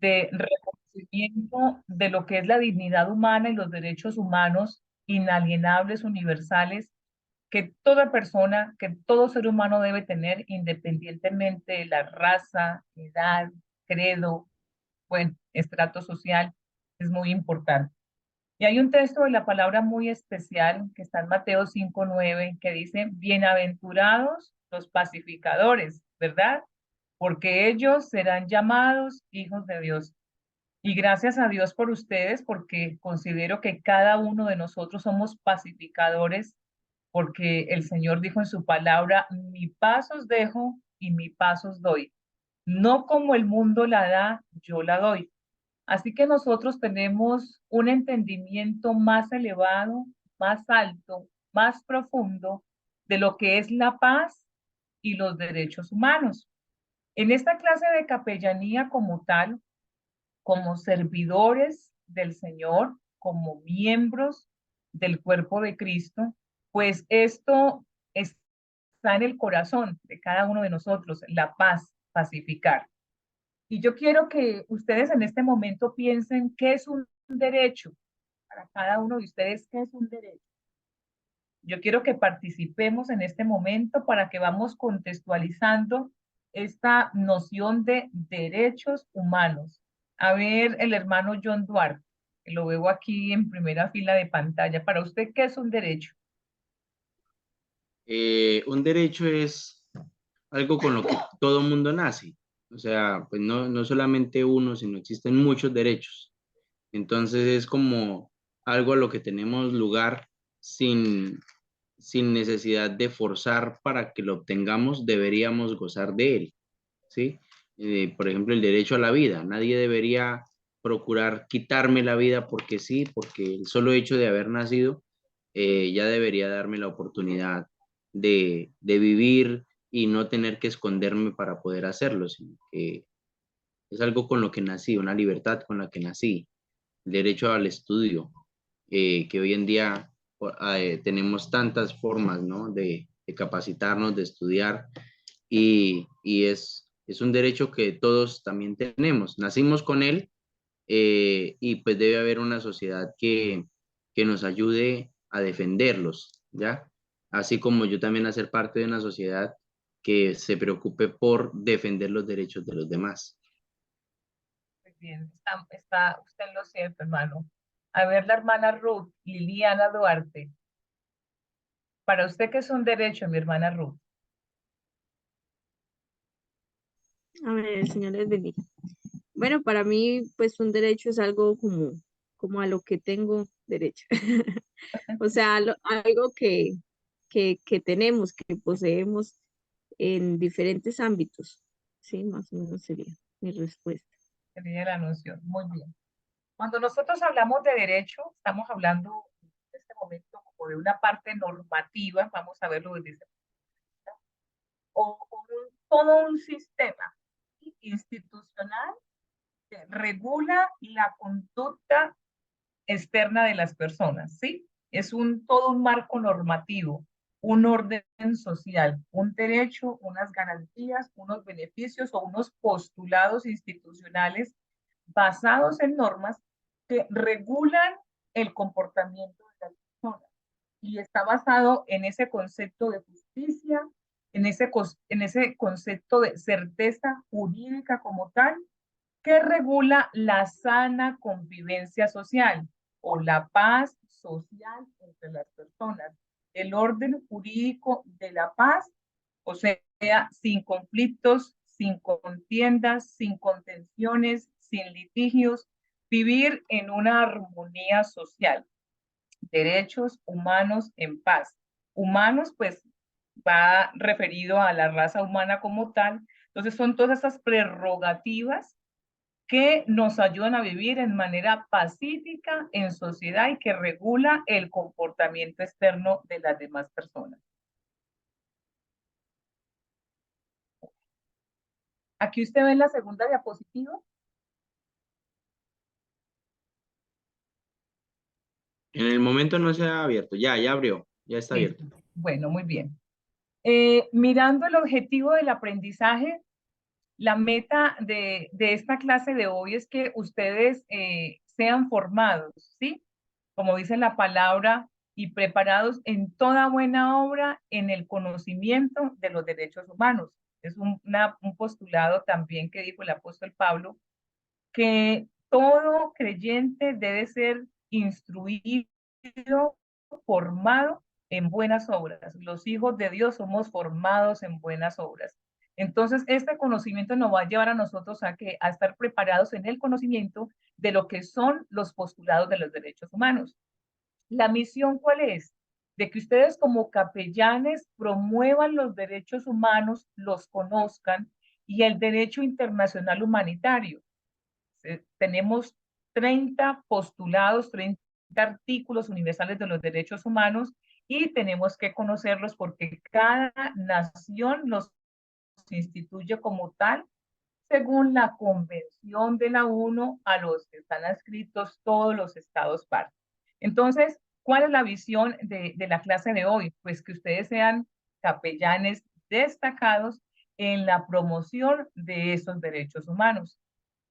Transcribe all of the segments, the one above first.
de reconocimiento de lo que es la dignidad humana y los derechos humanos inalienables, universales, que toda persona, que todo ser humano debe tener independientemente de la raza, edad, credo, bueno, estrato social, es muy importante. Y hay un texto de la palabra muy especial que está en Mateo 5:9 que dice, bienaventurados los pacificadores, ¿verdad? Porque ellos serán llamados hijos de Dios. Y gracias a Dios por ustedes, porque considero que cada uno de nosotros somos pacificadores, porque el Señor dijo en su palabra, mi paz os dejo y mi paz os doy. No como el mundo la da, yo la doy. Así que nosotros tenemos un entendimiento más elevado, más alto, más profundo de lo que es la paz y los derechos humanos. En esta clase de capellanía como tal, como servidores del Señor, como miembros del cuerpo de Cristo, pues esto está en el corazón de cada uno de nosotros, la paz, pacificar. Y yo quiero que ustedes en este momento piensen qué es un derecho para cada uno de ustedes, qué es un derecho. Yo quiero que participemos en este momento para que vamos contextualizando esta noción de derechos humanos. A ver, el hermano John Duarte, que lo veo aquí en primera fila de pantalla. Para usted, ¿qué es un derecho? Un derecho es algo con lo que todo mundo nace. O sea, pues no solamente uno, sino existen muchos derechos. Entonces es como algo a lo que tenemos lugar sin, sin necesidad de forzar para que lo obtengamos, deberíamos gozar de él, ¿sí? Por ejemplo, el derecho a la vida. Nadie debería procurar quitarme la vida porque sí, porque el solo hecho de haber nacido ya debería darme la oportunidad de vivir y no tener que esconderme para poder hacerlo, sino que es algo con lo que nací, una libertad con la que nací, el derecho al estudio, que hoy en día tenemos tantas formas, ¿no? de capacitarnos, de estudiar, y es un derecho que todos también tenemos. Nacimos con él, y pues debe haber una sociedad que nos ayude a defenderlos, ¿ya? Así como yo también a ser parte de una sociedad que se preocupe por defender los derechos de los demás. Muy bien, está usted en lo cierto, hermano. A ver, la hermana Ruth, Liliana Duarte. Para usted, ¿qué es un derecho, mi hermana Ruth? A ver, señores, bendiga. Bueno, para mí, pues un derecho es algo como a lo que tengo derecho. O sea, algo que tenemos, que poseemos en diferentes ámbitos. Sí, más o menos sería mi respuesta. Sería la noción. Muy bien. Cuando nosotros hablamos de derecho, estamos hablando en este momento como de una parte normativa, vamos a verlo desde ese todo un sistema institucional que regula la conducta externa de las personas, ¿sí? Es todo un marco normativo, un orden social, un derecho, unas garantías, unos beneficios o unos postulados institucionales basados en normas que regulan el comportamiento de las personas. Y está basado en ese concepto de justicia, en ese concepto de certeza jurídica como tal, que regula la sana convivencia social o la paz social entre las personas. El orden jurídico de la paz, o sea, sin conflictos, sin contiendas, sin contenciones, sin litigios, vivir en una armonía social, derechos humanos en paz. Humanos, pues, va referido a la raza humana como tal. Entonces, son todas esas prerrogativas que nos ayudan a vivir en manera pacífica en sociedad y que regula el comportamiento externo de las demás personas. Aquí usted ve en la segunda diapositiva. En el momento no se ha abierto, ya abrió, ya está abierto. Listo. Bueno, muy bien. Mirando el objetivo del aprendizaje, La meta de esta clase de hoy es que ustedes sean formados, ¿sí? Como dice la palabra, y preparados en toda buena obra en el conocimiento de los derechos humanos. Es un postulado también que dijo el apóstol Pablo, que todo creyente debe ser instruido, formado en buenas obras. Los hijos de Dios somos formados en buenas obras. Entonces, este conocimiento nos va a llevar a nosotros a estar preparados en el conocimiento de lo que son los postulados de los derechos humanos. ¿La misión cuál es? De que ustedes como capellanes promuevan los derechos humanos, los conozcan y el derecho internacional humanitario. Tenemos 30 postulados, 30 artículos universales de los derechos humanos y tenemos que conocerlos porque cada nación los instituye como tal según la Convención de la ONU a los que están adscritos todos los estados partes. Entonces, ¿cuál es la visión de la clase de hoy? Pues que ustedes sean capellanes destacados en la promoción de esos derechos humanos.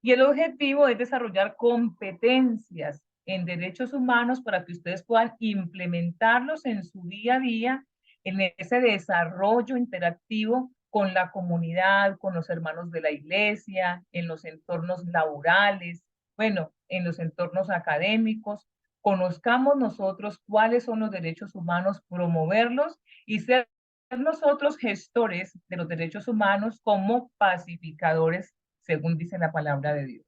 Y el objetivo es desarrollar competencias en derechos humanos para que ustedes puedan implementarlos en su día a día, en ese desarrollo interactivo con la comunidad, con los hermanos de la iglesia, en los entornos laborales, bueno, en los entornos académicos. Conozcamos nosotros cuáles son los derechos humanos, promoverlos y ser nosotros gestores de los derechos humanos como pacificadores según dice la palabra de Dios.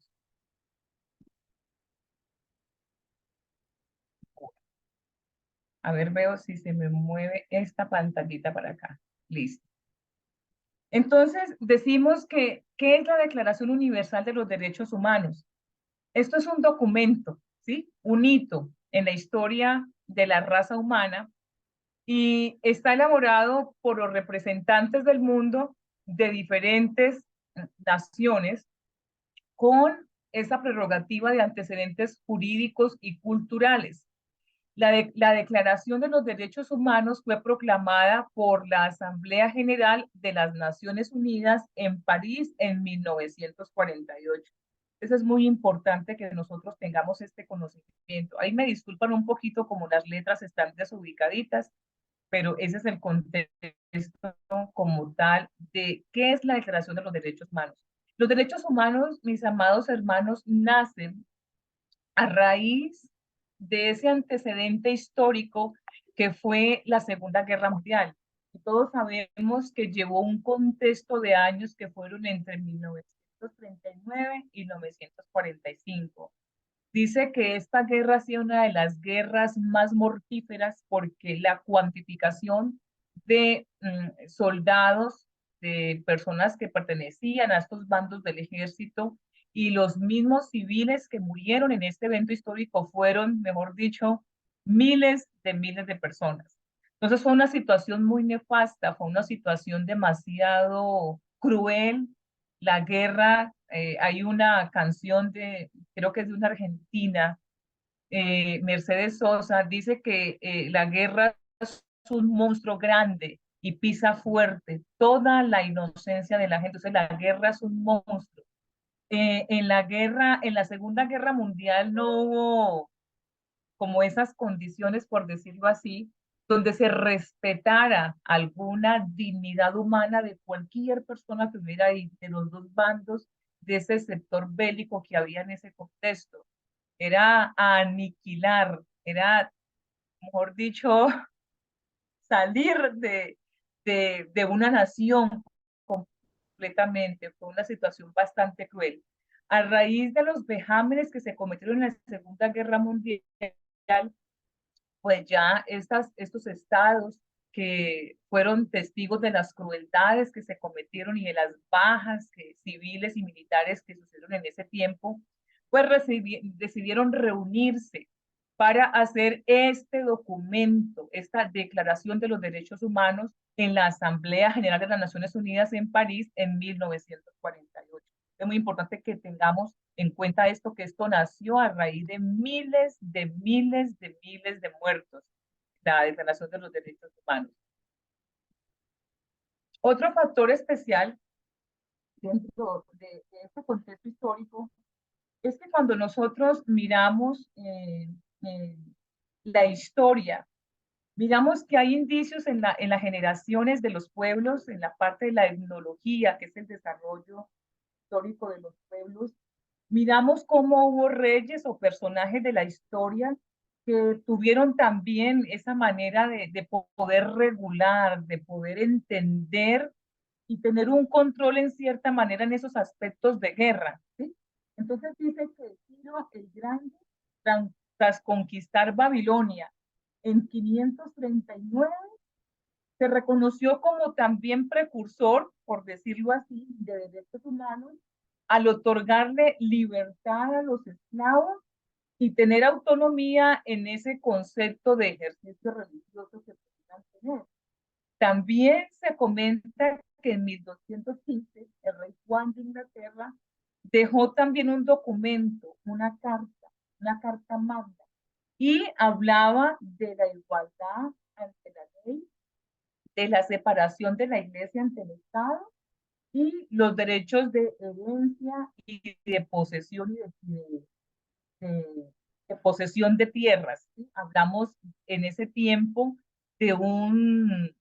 A ver, veo si se me mueve esta pantallita para acá. Listo. Entonces, decimos que, ¿qué es la Declaración Universal de los Derechos Humanos? Esto es un documento, ¿sí? Un hito en la historia de la raza humana y está elaborado por los representantes del mundo de diferentes naciones con esa prerrogativa de antecedentes jurídicos y culturales. La Declaración de los Derechos Humanos fue proclamada por la Asamblea General de las Naciones Unidas en París en 1948. Eso es muy importante que nosotros tengamos este conocimiento. Ahí me disculpan un poquito como las letras están desubicaditas, pero ese es el contexto como tal de qué es la Declaración de los Derechos Humanos. Los derechos humanos, mis amados hermanos, nacen a raíz de ese antecedente histórico que fue la Segunda Guerra Mundial. Y todos sabemos que llevó un contexto de años que fueron entre 1939 y 1945. Dice que esta guerra ha sido una de las guerras más mortíferas porque la cuantificación de soldados, de personas que pertenecían a estos bandos del ejército y los mismos civiles que murieron en este evento histórico fueron, mejor dicho, miles de personas. Entonces fue una situación muy nefasta, fue una situación demasiado cruel. La guerra, hay una canción de, creo que es de una argentina, Mercedes Sosa, dice que la guerra es un monstruo grande y pisa fuerte toda la inocencia de la gente. Entonces la guerra es un monstruo. En la guerra, en la Segunda Guerra Mundial no hubo como esas condiciones, por decirlo así, donde se respetara alguna dignidad humana de cualquier persona que hubiera ahí, de los dos bandos, de ese sector bélico que había en ese contexto. Era aniquilar, era, mejor dicho, salir de una nación completamente. Fue una situación bastante cruel. A raíz de los vejámenes que se cometieron en la Segunda Guerra Mundial, pues ya estos estados que fueron testigos de las crueldades que se cometieron y de las bajas civiles y militares que sucedieron en ese tiempo, pues decidieron reunirse para hacer este documento, esta Declaración de los Derechos Humanos en la Asamblea General de las Naciones Unidas en París en 1948. Es muy importante que tengamos en cuenta esto, que esto nació a raíz de miles de muertos, la Declaración de los Derechos Humanos. Otro factor especial dentro de este contexto histórico es que cuando nosotros miramos la historia, miramos que hay indicios en las generaciones de los pueblos, en la parte de la etnología, que es el desarrollo histórico de los pueblos, miramos cómo hubo reyes o personajes de la historia que tuvieron también esa manera de poder regular, de poder entender y tener un control en cierta manera en esos aspectos de guerra, ¿sí? Entonces dice que Ciro el Grande, tras conquistar Babilonia en 539, se reconoció como también precursor, por decirlo así, de derechos humanos, al otorgarle libertad a los esclavos y tener autonomía en ese concepto de ejercicio religioso que podían tener. También se comenta que en 1215 el rey Juan de Inglaterra dejó también un documento, una carta magna, y hablaba de la igualdad ante la ley, de la separación de la iglesia ante el Estado y los derechos de herencia y de posesión y de posesión de tierras, ¿sí? Hablamos en ese tiempo de un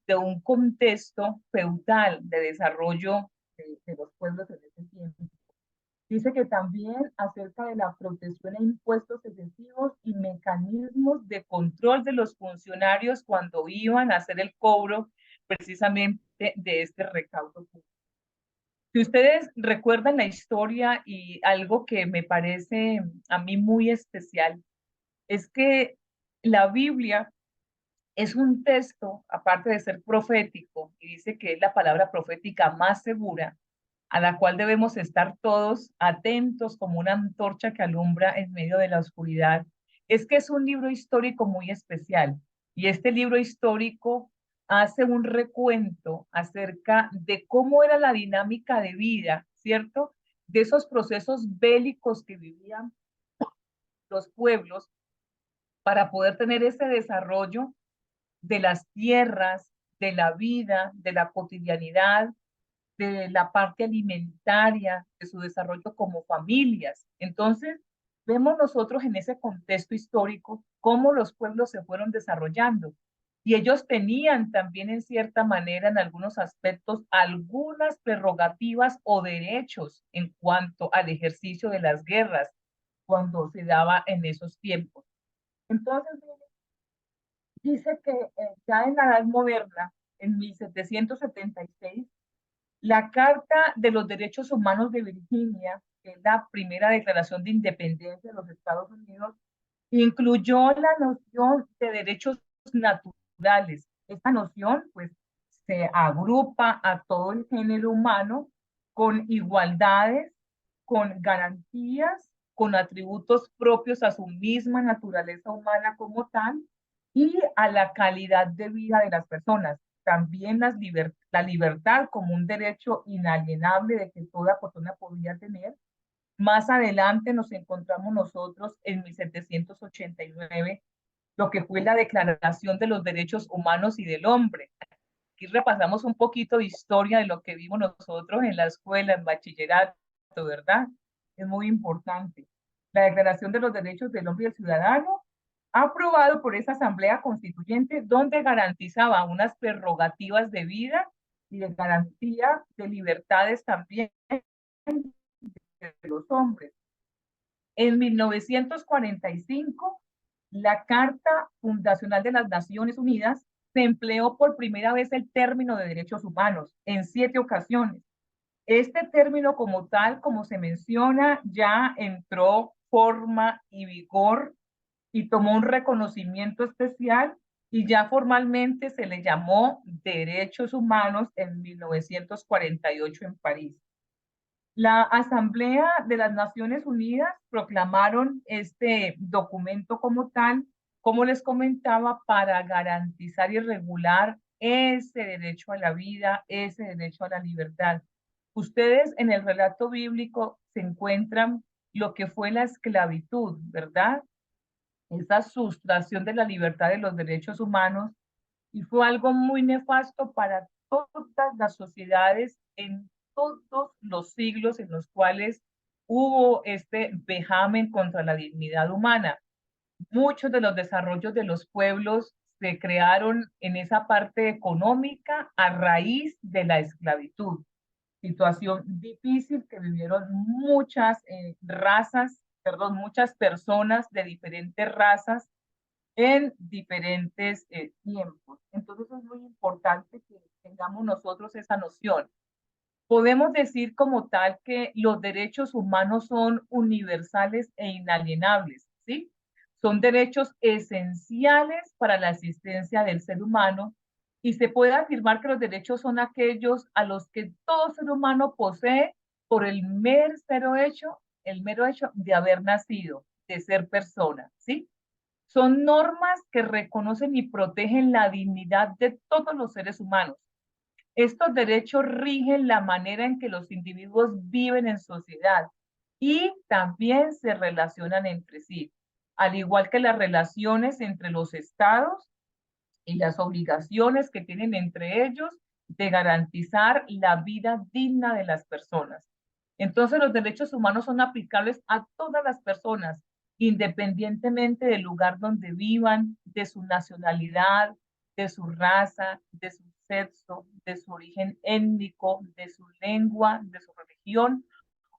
contexto feudal de desarrollo de los pueblos en ese tiempo. Dice que también acerca de la protección a impuestos excesivos y mecanismos de control de los funcionarios cuando iban a hacer el cobro precisamente de este recaudo público. Si ustedes recuerdan la historia y algo que me parece a mí muy especial, es que la Biblia es un texto, aparte de ser profético, y dice que es la palabra profética más segura, a la cual debemos estar todos atentos como una antorcha que alumbra en medio de la oscuridad, es que es un libro histórico muy especial. Y este libro histórico hace un recuento acerca de cómo era la dinámica de vida, ¿cierto? De esos procesos bélicos que vivían los pueblos para poder tener ese desarrollo de las tierras, de la vida, de la cotidianidad, de la parte alimentaria, de su desarrollo como familias. Entonces, vemos nosotros en ese contexto histórico cómo los pueblos se fueron desarrollando. Y ellos tenían también en cierta manera, en algunos aspectos, algunas prerrogativas o derechos en cuanto al ejercicio de las guerras cuando se daba en esos tiempos. Entonces, dice que ya en la Edad Moderna, en 1776, la Carta de los Derechos Humanos de Virginia, que es la primera declaración de independencia de los Estados Unidos, incluyó la noción de derechos naturales. Esta noción, pues, se agrupa a todo el género humano con igualdades, con garantías, con atributos propios a su misma naturaleza humana como tal y a la calidad de vida de las personas. También la libertad como un derecho inalienable de que toda persona podía tener. Más adelante nos encontramos nosotros en 1789, lo que fue la Declaración de los Derechos Humanos y del Hombre. Aquí repasamos un poquito de historia de lo que vimos nosotros en la escuela, en bachillerato, ¿verdad? Es muy importante. La Declaración de los Derechos del Hombre y del Ciudadano, aprobado por esa Asamblea Constituyente, donde garantizaba unas prerrogativas de vida y de garantía de libertades también de los hombres. En 1945, la Carta Fundacional de las Naciones Unidas se empleó por primera vez el término de derechos humanos en 7 ocasiones. Este término como tal, como se menciona, ya entró forma y vigor y tomó un reconocimiento especial y ya formalmente se le llamó derechos humanos en 1948 en París. La Asamblea de las Naciones Unidas proclamaron este documento como tal, como les comentaba, para garantizar y regular ese derecho a la vida, ese derecho a la libertad. Ustedes en el relato bíblico se encuentran lo que fue la esclavitud, ¿verdad? Esa sustracción de la libertad de los derechos humanos y fue algo muy nefasto para todas las sociedades en todos los siglos en los cuales hubo este vejamen contra la dignidad humana. Muchos de los desarrollos de los pueblos se crearon en esa parte económica a raíz de la esclavitud. Situación difícil que vivieron muchas muchas personas de diferentes razas en diferentes tiempos. Entonces es muy importante que tengamos nosotros esa noción. Podemos decir como tal que los derechos humanos son universales e inalienables, ¿sí? Son derechos esenciales para la existencia del ser humano y se puede afirmar que los derechos son aquellos a los que todo ser humano posee por el mero hecho de haber nacido, de ser persona, ¿sí? Son normas que reconocen y protegen la dignidad de todos los seres humanos. Estos derechos rigen la manera en que los individuos viven en sociedad y también se relacionan entre sí, al igual que las relaciones entre los estados y las obligaciones que tienen entre ellos de garantizar la vida digna de las personas. Entonces, los derechos humanos son aplicables a todas las personas, independientemente del lugar donde vivan, de su nacionalidad, de su raza, de su sexo, de su origen étnico, de su lengua, de su religión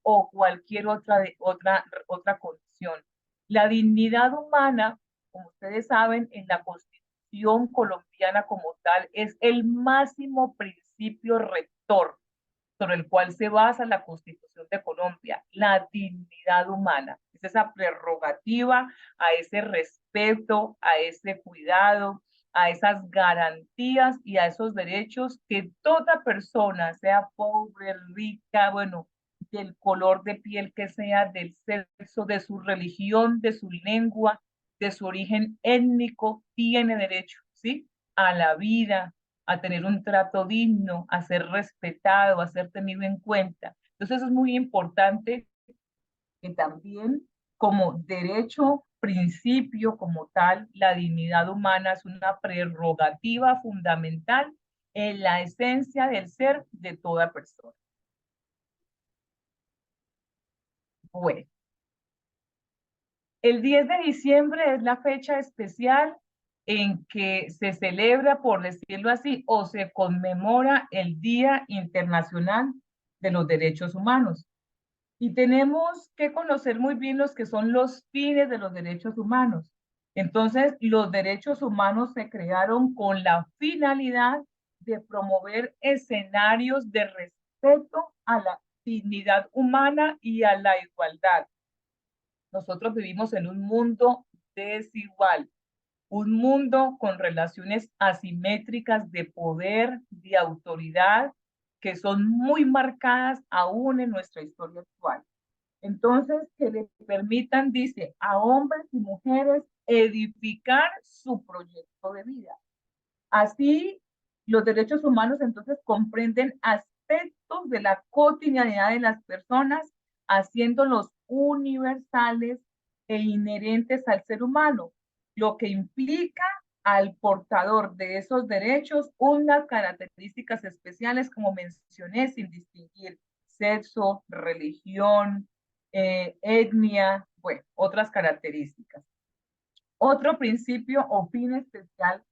o cualquier otra condición. La dignidad humana, como ustedes saben, en la Constitución colombiana como tal, es el máximo principio rector sobre el cual se basa la Constitución de Colombia, la dignidad humana. Es esa prerrogativa a ese respeto, a ese cuidado, a esas garantías y a esos derechos que toda persona, sea pobre, rica, bueno, del color de piel que sea, del sexo, de su religión, de su lengua, de su origen étnico, tiene derecho, ¿sí? A la vida, a tener un trato digno, a ser respetado, a ser tenido en cuenta. Entonces es muy importante que también como derecho, principio como tal, la dignidad humana es una prerrogativa fundamental en la esencia del ser de toda persona. Bueno, el 10 de diciembre es la fecha especial en que se celebra, por decirlo así, o se conmemora el Día Internacional de los Derechos Humanos. Y tenemos que conocer muy bien los que son los fines de los derechos humanos. Entonces, los derechos humanos se crearon con la finalidad de promover escenarios de respeto a la dignidad humana y a la igualdad. Nosotros vivimos en un mundo desigual, un mundo con relaciones asimétricas de poder, de autoridad, que son muy marcadas aún en nuestra historia actual. Entonces, que le permitan, dice, a hombres y mujeres edificar su proyecto de vida. Así, los derechos humanos entonces comprenden aspectos de la cotidianidad de las personas, haciéndolos universales e inherentes al ser humano, lo que implica al portador de esos derechos unas características especiales, como mencioné, sin distinguir sexo, religión, etnia, bueno, otras características. Otro principio o fin especial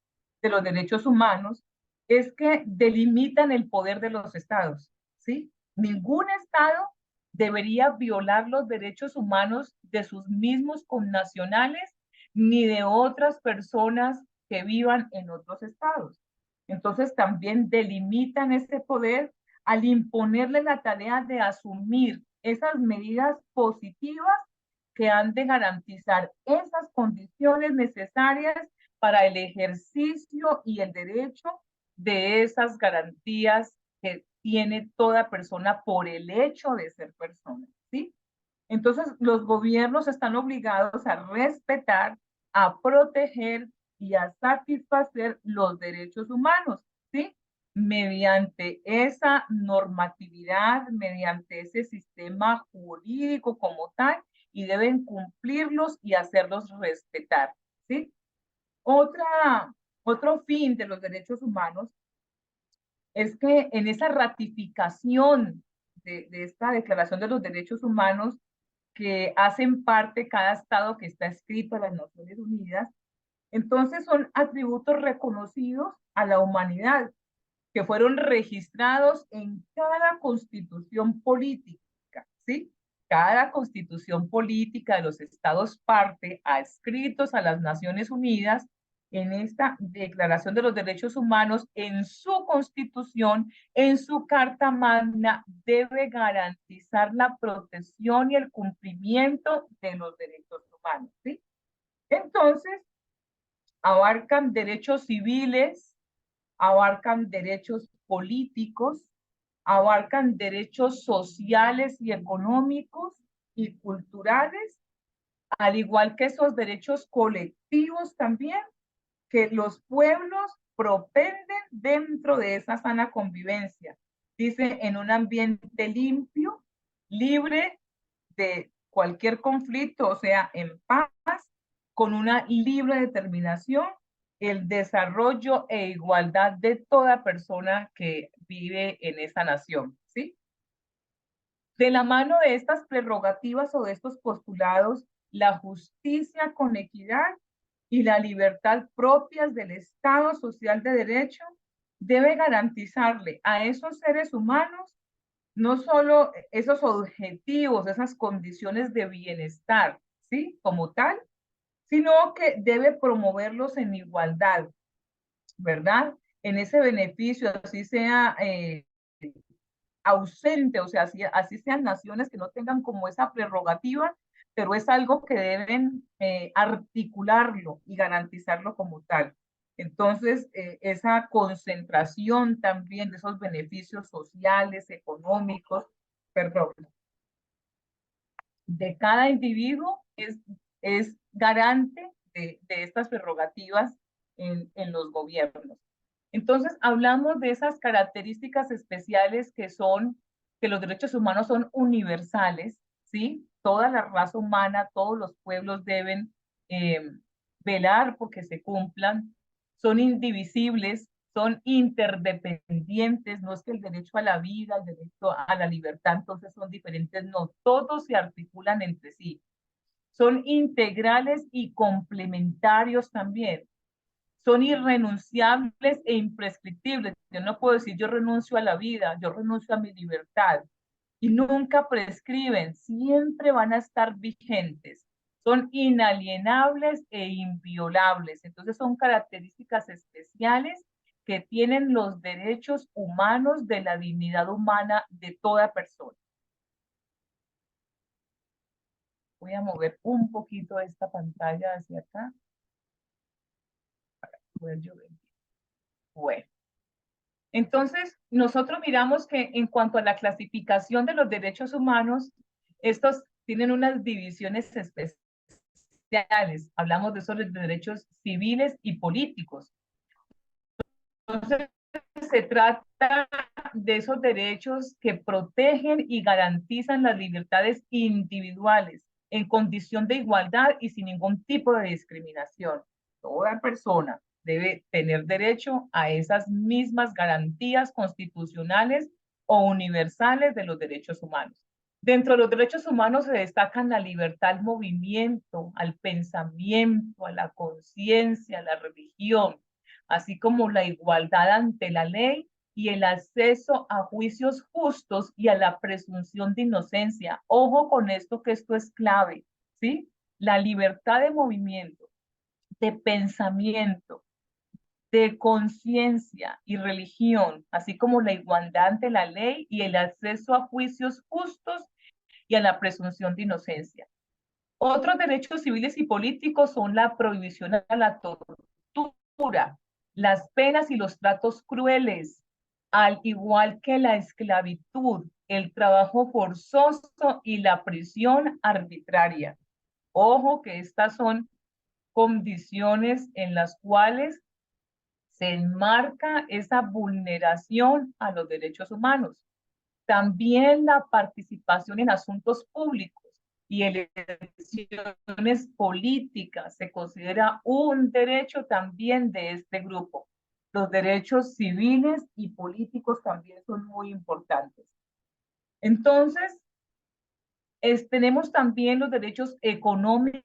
de los derechos humanos es que delimitan el poder de los estados, ¿sí? Ningún estado debería violar los derechos humanos de sus mismos connacionales ni de otras personas que vivan en otros estados. Entonces también delimitan ese poder al imponerle la tarea de asumir esas medidas positivas que han de garantizar esas condiciones necesarias para el ejercicio y el derecho de esas garantías que tiene toda persona por el hecho de ser persona, ¿sí? Entonces, los gobiernos están obligados a respetar, a proteger y a satisfacer los derechos humanos, ¿sí? Mediante esa normatividad, mediante ese sistema jurídico como tal, y deben cumplirlos y hacerlos respetar, ¿sí? Otro fin de los derechos humanos es que en esa ratificación de esta Declaración de los Derechos Humanos que hacen parte cada estado que está escrito en las Naciones Unidas, entonces son atributos reconocidos a la humanidad que fueron registrados en cada constitución política, ¿sí? Cada constitución política de los estados parte adscritos a las Naciones Unidas en esta Declaración de los Derechos Humanos, en su constitución, en su Carta Magna, debe garantizar la protección y el cumplimiento de los derechos humanos, ¿sí? Entonces, abarcan derechos civiles, abarcan derechos políticos, abarcan derechos sociales y económicos y culturales, al igual que esos derechos colectivos también, que los pueblos propenden dentro de esa sana convivencia. Dice, en un ambiente limpio, libre de cualquier conflicto, o sea, en paz, con una libre determinación, el desarrollo e igualdad de toda persona que vive en esa nación, ¿sí? De la mano de estas prerrogativas o de estos postulados, la justicia con equidad y la libertad propias del Estado social de derecho debe garantizarle a esos seres humanos no solo esos objetivos, esas condiciones de bienestar, ¿sí? Como tal, sino que debe promoverlos en igualdad, ¿verdad? En ese beneficio, así sea ausente, o sea, así sean naciones que no tengan como esa prerrogativa, pero es algo que deben articularlo y garantizarlo como tal. Entonces, esa concentración también de esos beneficios sociales, económicos, perdón, de cada individuo es garante de estas prerrogativas en los gobiernos. Entonces, hablamos de esas características especiales que los derechos humanos son universales, ¿sí? Toda la raza humana, todos los pueblos deben velar porque se cumplan, son indivisibles, son interdependientes, no es que el derecho a la vida, el derecho a la libertad, entonces son diferentes, no, todos se articulan entre sí. Son integrales y complementarios también. Son irrenunciables e imprescriptibles. Yo no puedo decir yo renuncio a la vida, yo renuncio a mi libertad. Y nunca prescriben, siempre van a estar vigentes. Son inalienables e inviolables. Entonces son características especiales que tienen los derechos humanos de la dignidad humana de toda persona. Voy a mover un poquito esta pantalla hacia acá para poder yo ver. Bueno. Entonces, nosotros miramos que en cuanto a la clasificación de los derechos humanos, estos tienen unas divisiones especiales. Hablamos de esos derechos civiles y políticos. Entonces, se trata de esos derechos que protegen y garantizan las libertades individuales en condición de igualdad y sin ningún tipo de discriminación. Toda persona debe tener derecho a esas mismas garantías constitucionales o universales de los derechos humanos. Dentro de los derechos humanos se destacan la libertad al movimiento, al pensamiento, a la conciencia, a la religión, así como la igualdad ante la ley y el acceso a juicios justos y a la presunción de inocencia. Ojo con esto, que esto es clave, ¿sí? La libertad de movimiento, de pensamiento, de conciencia y religión, así como la igualdad ante la ley y el acceso a juicios justos y a la presunción de inocencia. Otros derechos civiles y políticos son la prohibición a la tortura, las penas y los tratos crueles, al igual que la esclavitud, el trabajo forzoso y la prisión arbitraria. Ojo que estas son condiciones en las cuales se enmarca esa vulneración a los derechos humanos. También la participación en asuntos públicos y elecciones políticas se considera un derecho también de este grupo. Los derechos civiles y políticos también son muy importantes. Entonces, tenemos también los derechos económicos,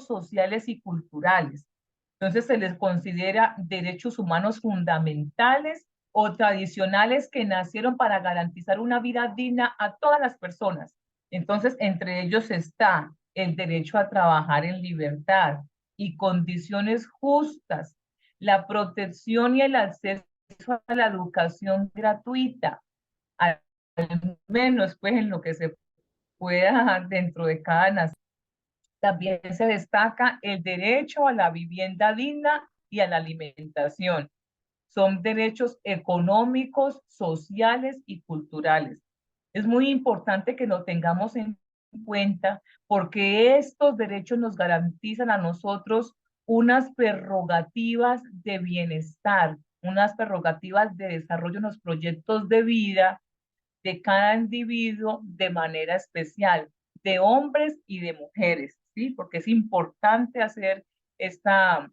sociales y culturales. Entonces se les considera derechos humanos fundamentales o tradicionales que nacieron para garantizar una vida digna a todas las personas. Entonces, entre ellos está el derecho a trabajar en libertad y condiciones justas, la protección y el acceso a la educación gratuita, al menos pues en lo que se pueda dentro de cada nación. También se destaca el derecho a la vivienda digna y a la alimentación. Son derechos económicos, sociales y culturales. Es muy importante que lo tengamos en cuenta porque estos derechos nos garantizan a nosotros unas prerrogativas de bienestar, unas prerrogativas de desarrollo en los proyectos de vida de cada individuo de manera especial, de hombres y de mujeres, ¿sí? Porque es importante hacer esta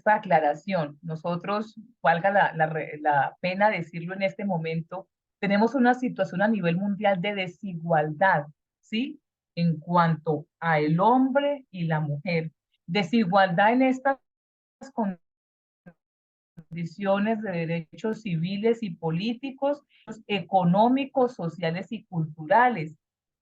aclaración. Nosotros, valga la pena decirlo en este momento, tenemos una situación a nivel mundial de desigualdad, ¿sí? En cuanto a el hombre y la mujer. Desigualdad en estas condiciones de derechos civiles y políticos, económicos, sociales y culturales.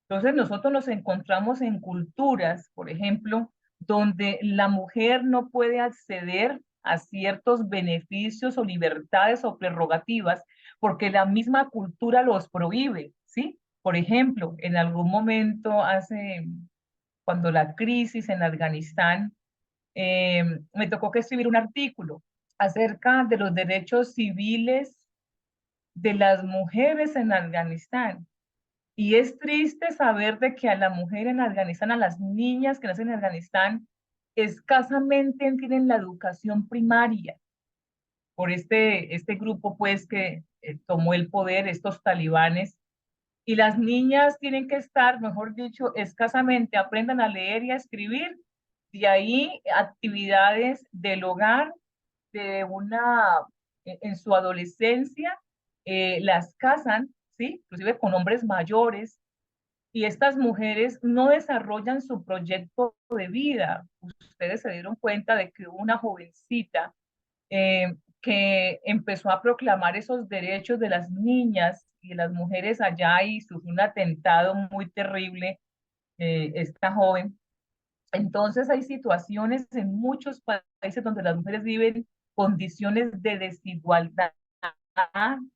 Entonces nosotros nos encontramos en culturas, por ejemplo, donde la mujer no puede acceder a ciertos beneficios o libertades o prerrogativas porque la misma cultura los prohíbe, ¿sí? Por ejemplo, en algún momento cuando la crisis en Afganistán, me tocó que escribir un artículo acerca de los derechos civiles de las mujeres en Afganistán. Y es triste saber de que a la mujer en Afganistán, a las niñas que nacen en Afganistán, escasamente tienen la educación primaria por este grupo pues que tomó el poder, estos talibanes, y las niñas tienen que estar, mejor dicho, escasamente aprendan a leer y a escribir, de ahí actividades del hogar, de en su adolescencia, las casan, ¿sí? Inclusive con hombres mayores, y estas mujeres no desarrollan su proyecto de vida. Ustedes se dieron cuenta de que hubo una jovencita que empezó a proclamar esos derechos de las niñas y de las mujeres allá y sufrió un atentado muy terrible, esta joven. Entonces hay situaciones en muchos países donde las mujeres viven condiciones de desigualdad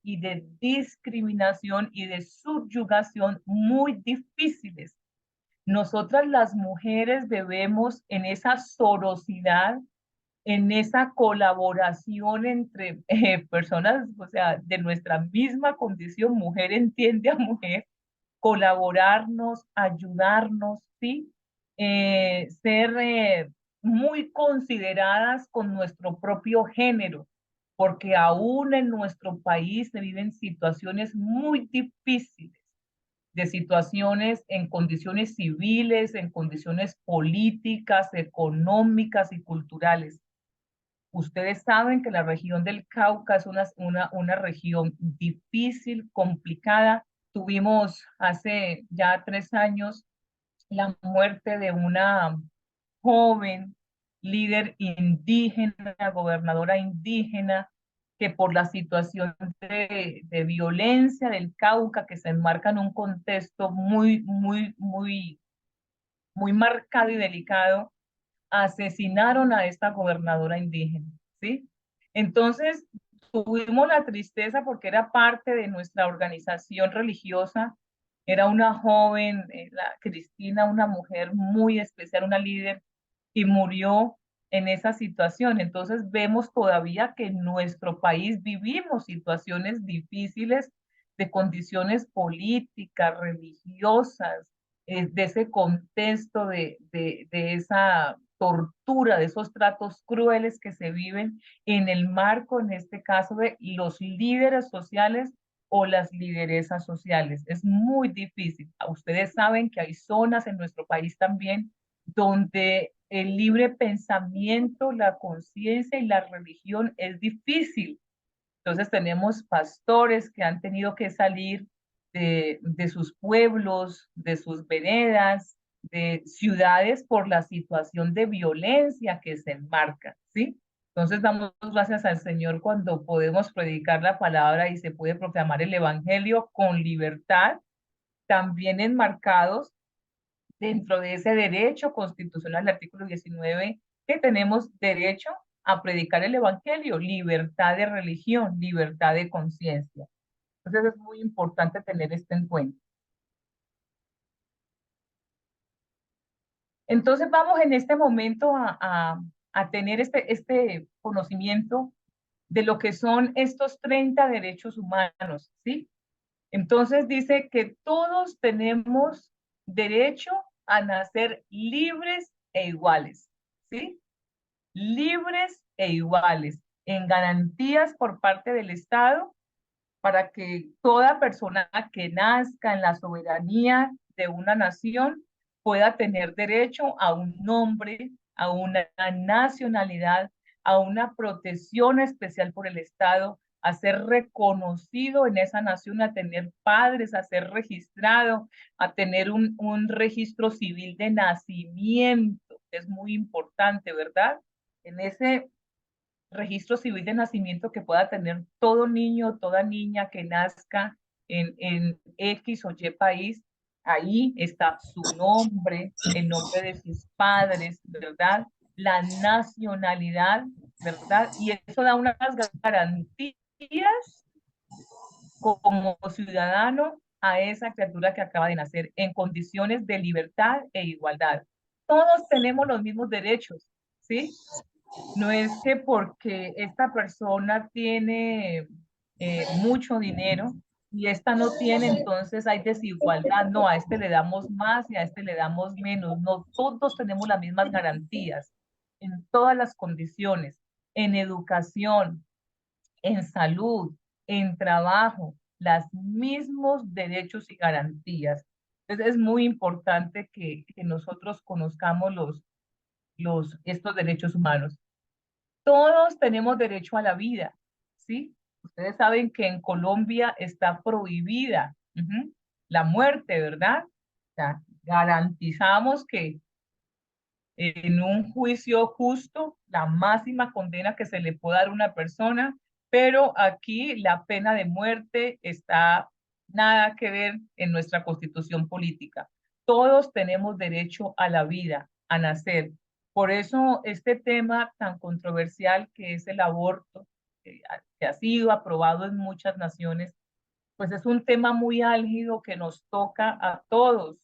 y de discriminación y de subyugación muy difíciles. Nosotras las mujeres debemos en esa sorosidad, en esa colaboración entre personas, o sea, de nuestra misma condición, mujer entiende a mujer, colaborarnos, ayudarnos, ¿sí? Ser muy consideradas con nuestro propio género, porque aún en nuestro país se viven situaciones muy difíciles, de situaciones en condiciones civiles, en condiciones políticas, económicas y culturales. Ustedes saben que la región del Cauca es una región difícil, complicada. Tuvimos hace ya 3 años la muerte de una joven líder indígena, gobernadora indígena, que por la situación de violencia del Cauca, que se enmarca en un contexto muy marcado y delicado, asesinaron a esta gobernadora indígena, ¿sí? Entonces, tuvimos la tristeza porque era parte de nuestra organización religiosa, era una joven, Cristina, una mujer muy especial, una líder, y murió en esa situación. Entonces, vemos todavía que en nuestro país vivimos situaciones difíciles de condiciones políticas, religiosas, de ese contexto, de esa tortura, de esos tratos crueles que se viven en el marco, en este caso, de los líderes sociales o las lideresas sociales. Es muy difícil. Ustedes saben que hay zonas en nuestro país también donde el libre pensamiento, la conciencia y la religión es difícil. Entonces tenemos pastores que han tenido que salir de sus pueblos, de sus veredas, de ciudades por la situación de violencia que se enmarca, ¿sí? Entonces damos gracias al Señor cuando podemos predicar la palabra y se puede proclamar el evangelio con libertad, también enmarcados dentro de ese derecho constitucional, el artículo 19, que tenemos derecho a predicar el evangelio, libertad de religión, libertad de conciencia. Entonces es muy importante tener esto en cuenta. Entonces vamos en este momento a tener este conocimiento de lo que son estos 30 derechos humanos, ¿sí? Entonces dice que todos tenemos derecho a nacer libres e iguales, ¿sí? Libres e iguales, en garantías por parte del Estado para que toda persona que nazca en la soberanía de una nación pueda tener derecho a un nombre, a una nacionalidad, a una protección especial por el Estado, a ser reconocido en esa nación, a tener padres, a ser registrado, a tener un registro civil de nacimiento. Es muy importante, ¿verdad? En ese registro civil de nacimiento que pueda tener todo niño, toda niña que nazca en X o Y país, ahí está su nombre, el nombre de sus padres, ¿verdad? La nacionalidad, ¿verdad? Y eso da unas garantías como ciudadano a esa criatura que acaba de nacer en condiciones de libertad e igualdad. Todos tenemos los mismos derechos, ¿sí? No es que porque esta persona tiene mucho dinero y esta no tiene, entonces hay desigualdad. No, a este le damos más y a este le damos menos. No, todos tenemos las mismas garantías en todas las condiciones, en educación, en salud, en trabajo, los mismos derechos y garantías. Entonces es muy importante que nosotros conozcamos estos derechos humanos. Todos tenemos derecho a la vida, ¿sí? Ustedes saben que en Colombia está prohibida la muerte, ¿verdad? O sea, garantizamos que en un juicio justo, la máxima condena que se le pueda dar a una persona, pero aquí la pena de muerte está nada que ver en nuestra constitución política. Todos tenemos derecho a la vida, a nacer. Por eso este tema tan controversial que es el aborto, que ha sido aprobado en muchas naciones, pues es un tema muy álgido que nos toca a todos,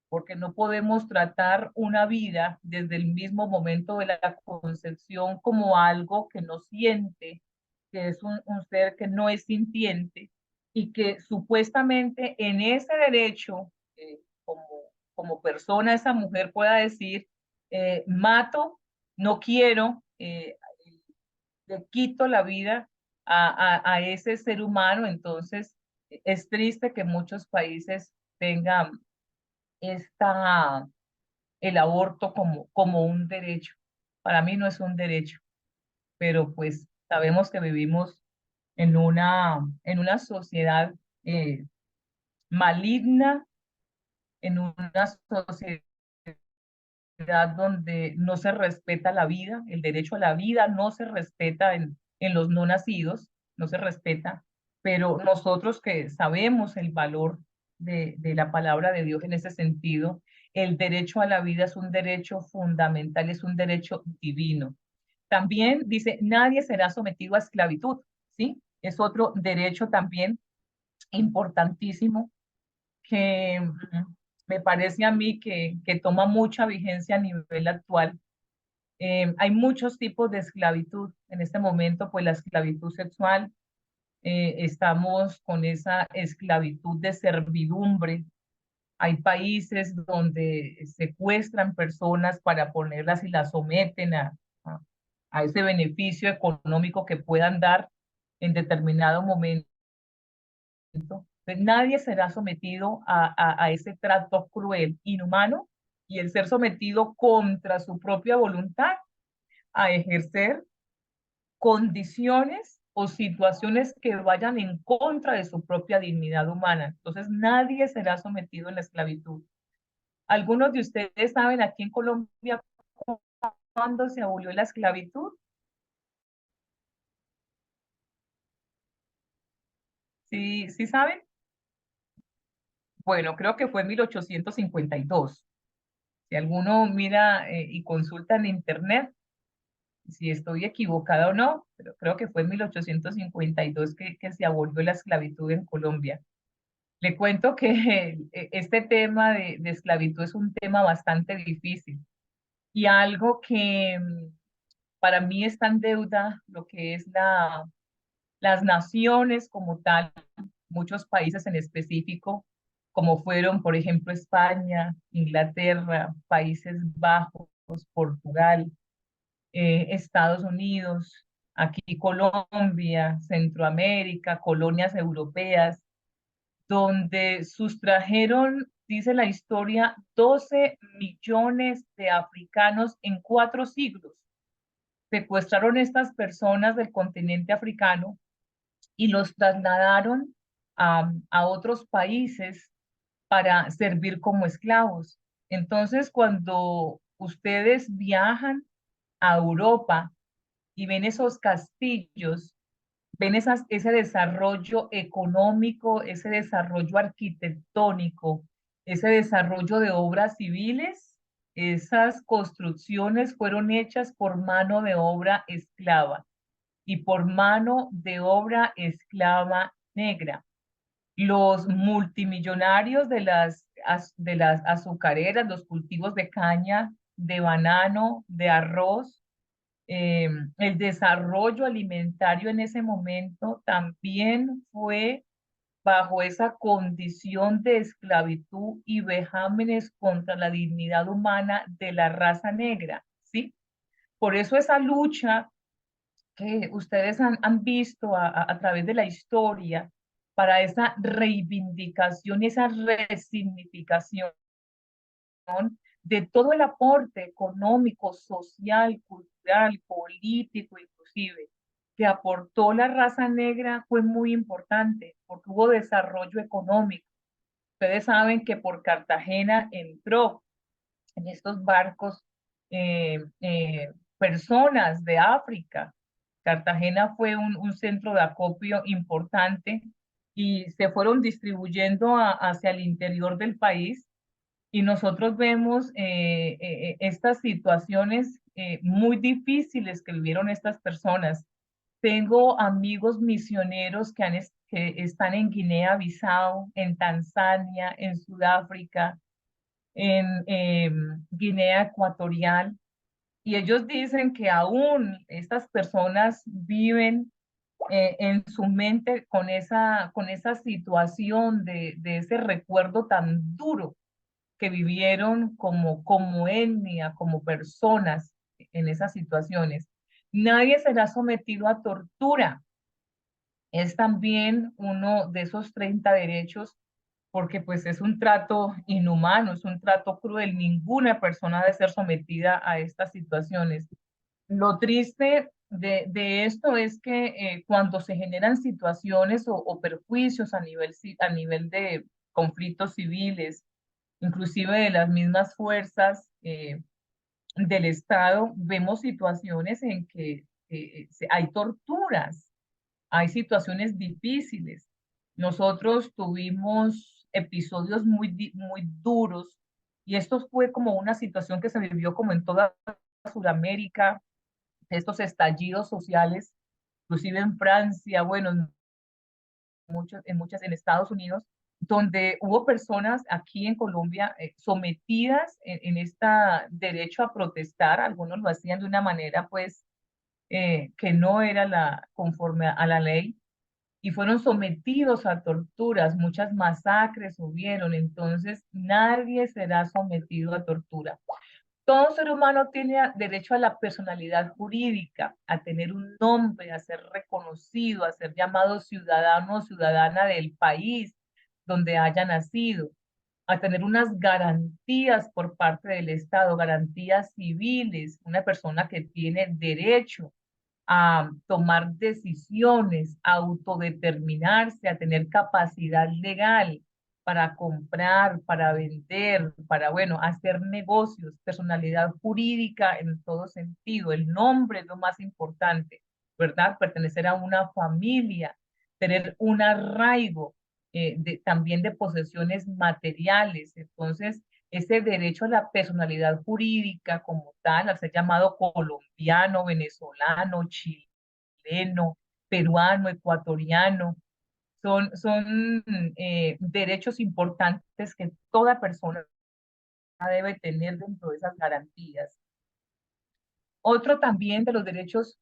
porque no podemos tratar una vida desde el mismo momento de la concepción como algo que no siente, que es un ser que no es sintiente y que supuestamente en ese derecho, como, como persona, esa mujer pueda decir, mato, no quiero, le quito la vida a ese ser humano. Entonces es triste que muchos países tengan esta, el aborto como un derecho. Para mí no es un derecho, pero pues sabemos que vivimos en una sociedad maligna, en una sociedad donde no se respeta la vida, el derecho a la vida no se respeta en los no nacidos, no se respeta, pero nosotros que sabemos el valor de la palabra de Dios en ese sentido, el derecho a la vida es un derecho fundamental, es un derecho divino. También dice, nadie será sometido a esclavitud, ¿sí? Es otro derecho también importantísimo que me parece a mí que toma mucha vigencia a nivel actual. Hay muchos tipos de esclavitud. En este momento, pues la esclavitud sexual, estamos con esa esclavitud de servidumbre. Hay países donde secuestran personas para ponerlas y las someten a ese beneficio económico que puedan dar en determinado momento. Pues nadie será sometido a ese trato cruel, inhumano, y el ser sometido contra su propia voluntad a ejercer condiciones o situaciones que vayan en contra de su propia dignidad humana. Entonces, nadie será sometido en la esclavitud. ¿Algunos de ustedes saben aquí en Colombia cuándo se abolió la esclavitud? ¿Sí, sí saben? Bueno, creo que fue en 1852. Si alguno mira y consulta en internet, si estoy equivocada o no, pero creo que fue en 1852 que se abolió la esclavitud en Colombia. Le cuento que este tema de esclavitud es un tema bastante difícil y algo que para mí está en deuda, lo que es las naciones como tal, muchos países en específico, como fueron, por ejemplo, España, Inglaterra, Países Bajos, Portugal, Estados Unidos, aquí Colombia, Centroamérica, colonias europeas, donde sustrajeron, dice la historia, 12 millones de africanos en 4 siglos. Secuestraron estas personas del continente africano y los trasladaron a otros países para servir como esclavos. Entonces, cuando ustedes viajan a Europa y ven esos castillos, ven ese desarrollo económico, ese desarrollo arquitectónico, ese desarrollo de obras civiles, esas construcciones fueron hechas por mano de obra esclava y por mano de obra esclava negra. Los multimillonarios de las azucareras, los cultivos de caña, de banano, de arroz, el desarrollo alimentario en ese momento también fue bajo esa condición de esclavitud y vejámenes contra la dignidad humana de la raza negra, ¿sí? Por eso esa lucha que ustedes han visto a través de la historia para esa reivindicación y esa resignificación de todo el aporte económico, social, cultural, político, inclusive, que aportó la raza negra fue muy importante porque hubo desarrollo económico. Ustedes saben que por Cartagena entró en estos barcos personas de África. Cartagena fue un centro de acopio importante y se fueron distribuyendo hacia el interior del país y nosotros vemos estas situaciones muy difíciles que vivieron estas personas. Tengo amigos misioneros que están en Guinea-Bissau, en Tanzania, en Sudáfrica, en Guinea Ecuatorial, y ellos dicen que aún estas personas viven en su mente con esa situación de ese recuerdo tan duro que vivieron como etnia, como personas en esas situaciones. Nadie será sometido a tortura. Es también uno de esos 30 derechos porque pues es un trato inhumano, es un trato cruel. Ninguna persona debe ser sometida a estas situaciones. Lo triste de esto es que cuando se generan situaciones o perjuicios a nivel de conflictos civiles, inclusive de las mismas fuerzas del Estado, vemos situaciones en que hay torturas, hay situaciones difíciles. Nosotros tuvimos episodios muy duros y esto fue como una situación que se vivió como en toda Sudamérica, estos estallidos sociales, inclusive en Francia, bueno, en Estados Unidos, donde hubo personas aquí en Colombia sometidas en este derecho a protestar, algunos lo hacían de una manera pues que no era conforme a la ley, y fueron sometidos a torturas, muchas masacres hubieron, entonces nadie será sometido a tortura. Todo ser humano tiene derecho a la personalidad jurídica, a tener un nombre, a ser reconocido, a ser llamado ciudadano o ciudadana del país donde haya nacido, a tener unas garantías por parte del Estado, garantías civiles, una persona que tiene derecho a tomar decisiones, a autodeterminarse, a tener capacidad legal para comprar, para vender, para, bueno, hacer negocios, personalidad jurídica en todo sentido. El nombre es lo más importante, ¿verdad? Pertenecer a una familia, tener un arraigo también de posesiones materiales. Entonces, ese derecho a la personalidad jurídica como tal, al ser llamado colombiano, venezolano, chileno, peruano, ecuatoriano, son derechos importantes que toda persona debe tener dentro de esas garantías. Otro también de los derechos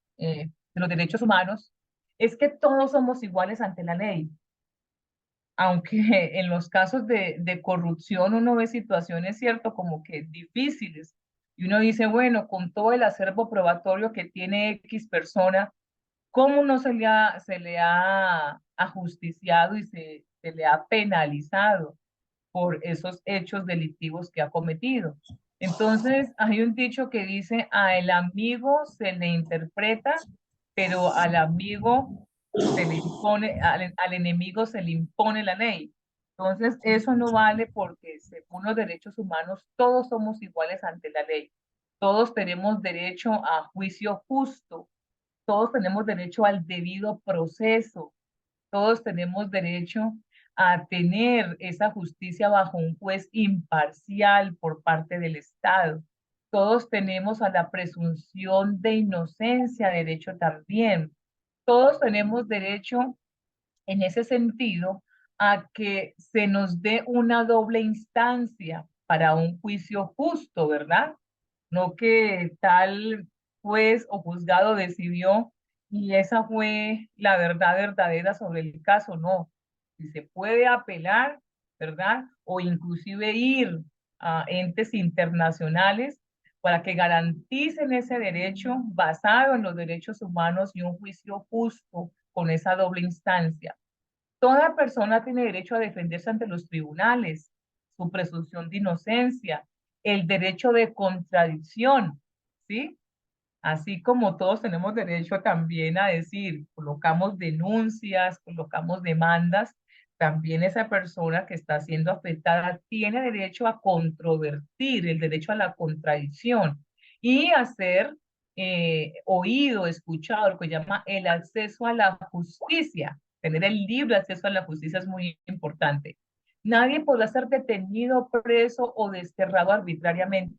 humanos es que todos somos iguales ante la ley, aunque en los casos de corrupción uno ve situaciones, cierto, como que difíciles, y uno dice, bueno, con todo el acervo probatorio que tiene X persona, ¿cómo no se le ha ajusticiado y se le ha penalizado por esos hechos delictivos que ha cometido? Entonces, hay un dicho que dice, a el amigo se le interpreta, pero al amigo se le impone, al enemigo se le impone la ley. Entonces, eso no vale porque según los derechos humanos, todos somos iguales ante la ley. Todos tenemos derecho a juicio justo, todos tenemos derecho al debido proceso, todos tenemos derecho a tener esa justicia bajo un juez imparcial por parte del Estado. Todos tenemos a la presunción de inocencia, derecho también. Todos tenemos derecho en ese sentido a que se nos dé una doble instancia para un juicio justo, ¿verdad? No que tal juez o juzgado decidió y esa fue la verdad verdadera sobre el caso, no. Si se puede apelar, ¿verdad? O inclusive ir a entes internacionales para que garanticen ese derecho basado en los derechos humanos y un juicio justo con esa doble instancia. Toda persona tiene derecho a defenderse ante los tribunales, su presunción de inocencia, el derecho de contradicción, ¿sí? Así como todos tenemos derecho también a decir, colocamos denuncias, colocamos demandas, también esa persona que está siendo afectada tiene derecho a controvertir, el derecho a la contradicción y a ser oído, escuchado, lo que llama el acceso a la justicia. Tener el libre acceso a la justicia es muy importante. Nadie podrá ser detenido, preso o desterrado arbitrariamente,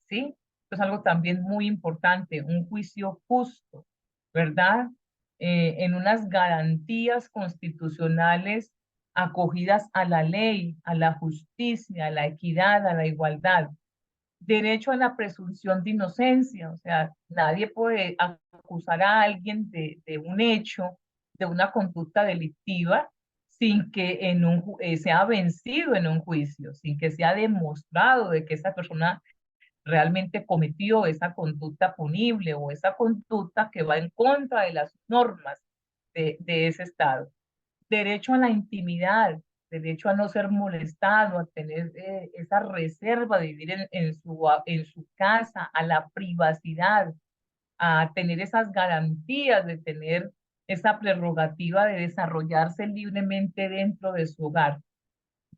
¿sí? Esto es algo también muy importante, un juicio justo, ¿verdad? En unas garantías constitucionales acogidas a la ley, a la justicia, a la equidad, a la igualdad. Derecho a la presunción de inocencia, o sea, nadie puede acusar a alguien de un hecho, de una conducta delictiva, sin que sea vencido en un juicio, sin que sea demostrado de que esa persona realmente cometió esa conducta punible o esa conducta que va en contra de las normas de ese Estado. Derecho a la intimidad, derecho a no ser molestado, a tener esa reserva de vivir en su casa, a la privacidad, a tener esas garantías de tener esa prerrogativa de desarrollarse libremente dentro de su hogar.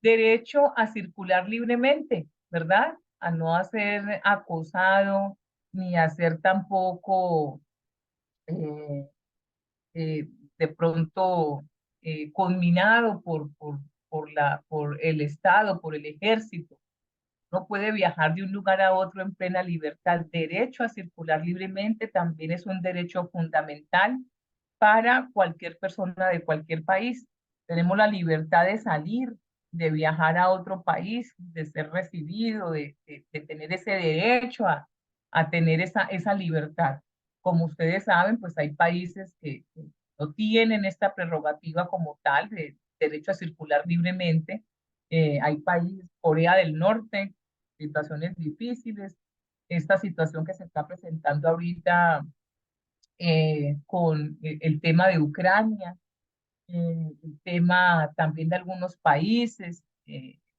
Derecho a circular libremente, ¿verdad? A no ser acosado, ni a ser tampoco eh, eh, de pronto conminado por el Estado, por el ejército. No puede viajar de un lugar a otro en plena libertad. Derecho a circular libremente también es un derecho fundamental para cualquier persona de cualquier país. Tenemos la libertad de salir, de viajar a otro país, de ser recibido, de tener ese derecho a tener esa libertad. Como ustedes saben, pues hay países que no tienen esta prerrogativa como tal de derecho a circular libremente. Hay países, Corea del Norte, situaciones difíciles. Esta situación que se está presentando ahorita con el tema de Ucrania, el tema también de algunos países,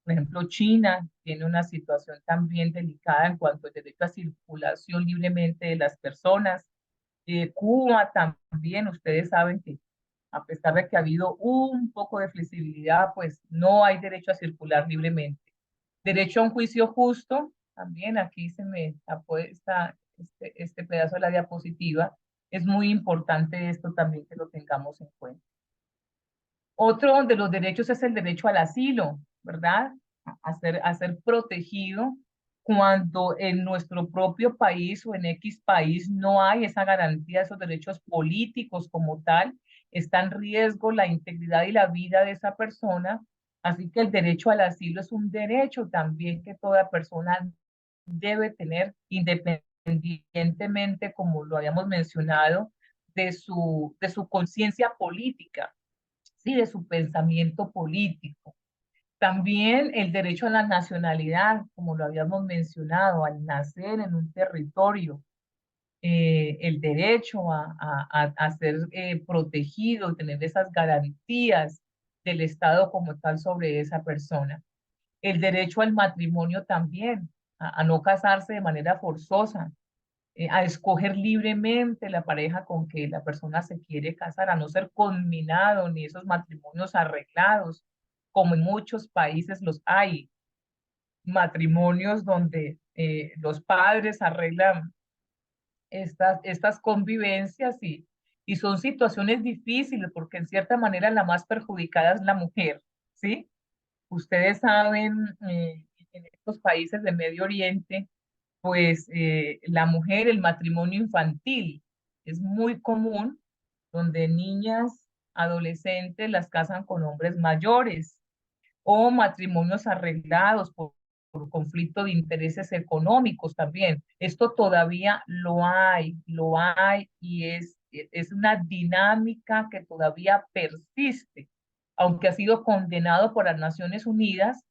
por ejemplo, China tiene una situación también delicada en cuanto al derecho a circulación libremente de las personas. Cuba también, ustedes saben que a pesar de que ha habido un poco de flexibilidad, pues no hay derecho a circular libremente. Derecho a un juicio justo, también aquí se me apuesta este pedazo de la diapositiva. Es muy importante esto también que lo tengamos en cuenta. Otro de los derechos es el derecho al asilo, ¿verdad? A ser protegido cuando en nuestro propio país o en X país no hay esa garantía de esos derechos políticos como tal, está en riesgo la integridad y la vida de esa persona. Así que el derecho al asilo es un derecho también que toda persona debe tener independientemente, como lo habíamos mencionado, de su conciencia política, ¿sí? De su pensamiento político. También el derecho a la nacionalidad, como lo habíamos mencionado, al nacer en un territorio, el derecho a ser protegido, tener esas garantías del Estado como tal sobre esa persona. El derecho al matrimonio también, a no casarse de manera forzosa, a escoger libremente la pareja con que la persona se quiere casar, a no ser conminado ni esos matrimonios arreglados, como en muchos países los hay, matrimonios donde los padres arreglan estas convivencias y son situaciones difíciles porque en cierta manera la más perjudicada es la mujer, ¿sí? Ustedes saben, en estos países de Medio Oriente, pues la mujer, el matrimonio infantil es muy común, donde niñas, adolescentes las casan con hombres mayores o matrimonios arreglados por conflicto de intereses económicos también. Esto todavía lo hay y es una dinámica que todavía persiste, aunque ha sido condenado por las Naciones Unidas.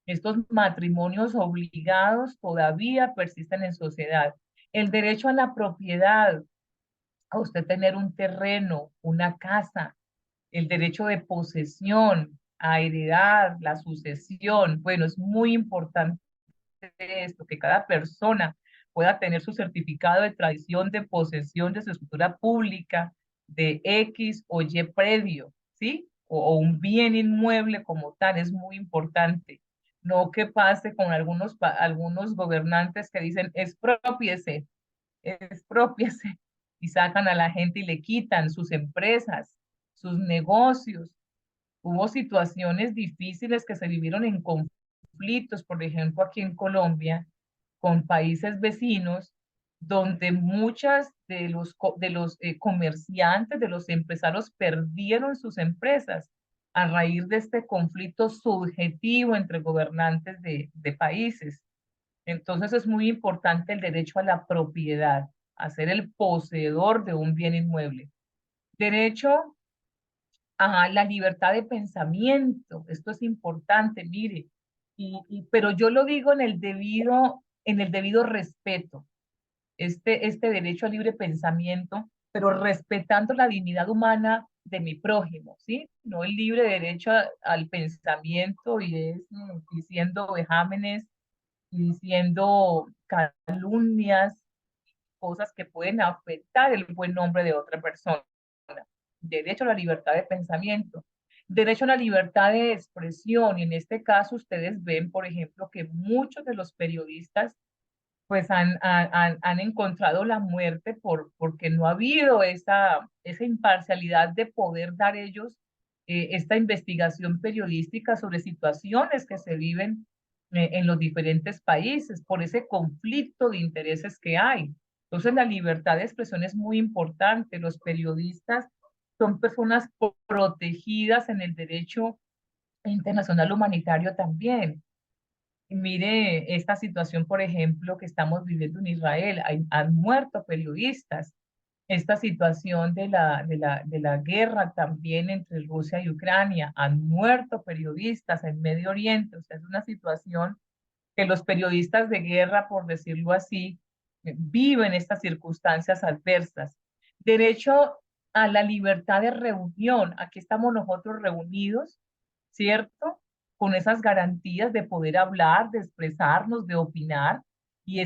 Estos matrimonios obligados todavía persisten en sociedad. El derecho a la propiedad, a usted tener un terreno, una casa, el derecho de posesión, a heredar, la sucesión. Bueno, es muy importante esto, que cada persona pueda tener su certificado de tradición de posesión de su escritura pública de X o Y predio, ¿sí? O un bien inmueble como tal, es muy importante. No que pase con algunos gobernantes que dicen expropiese, y sacan a la gente y le quitan sus empresas, sus negocios. Hubo situaciones difíciles que se vivieron en conflictos, por ejemplo, aquí en Colombia, con países vecinos, donde muchas de los comerciantes, de los empresarios perdieron sus empresas a raíz de este conflicto subjetivo entre gobernantes de países. Entonces es muy importante el derecho a la propiedad, a ser el poseedor de un bien inmueble. Derecho a la libertad de pensamiento, esto es importante, mire, pero yo lo digo en el debido respeto, este derecho al libre pensamiento, pero respetando la dignidad humana de mi prójimo, ¿sí? No el libre derecho al pensamiento y es diciendo vejámenes, y diciendo calumnias, cosas que pueden afectar el buen nombre de otra persona. Derecho a la libertad de pensamiento, derecho a la libertad de expresión, y en este caso ustedes ven, por ejemplo, que muchos de los periodistas pues han encontrado la muerte porque no ha habido esa imparcialidad de poder dar ellos esta investigación periodística sobre situaciones que se viven en los diferentes países, por ese conflicto de intereses que hay. Entonces, la libertad de expresión es muy importante. Los periodistas son personas protegidas en el derecho internacional humanitario también. Mire esta situación, por ejemplo, que estamos viviendo en Israel. Han muerto periodistas. Esta situación de la guerra también entre Rusia y Ucrania. Han muerto periodistas en Medio Oriente. O sea, es una situación que los periodistas de guerra, por decirlo así, viven estas circunstancias adversas. Derecho a la libertad de reunión. Aquí estamos nosotros reunidos, ¿cierto? Con esas garantías de poder hablar, de expresarnos, de opinar. Y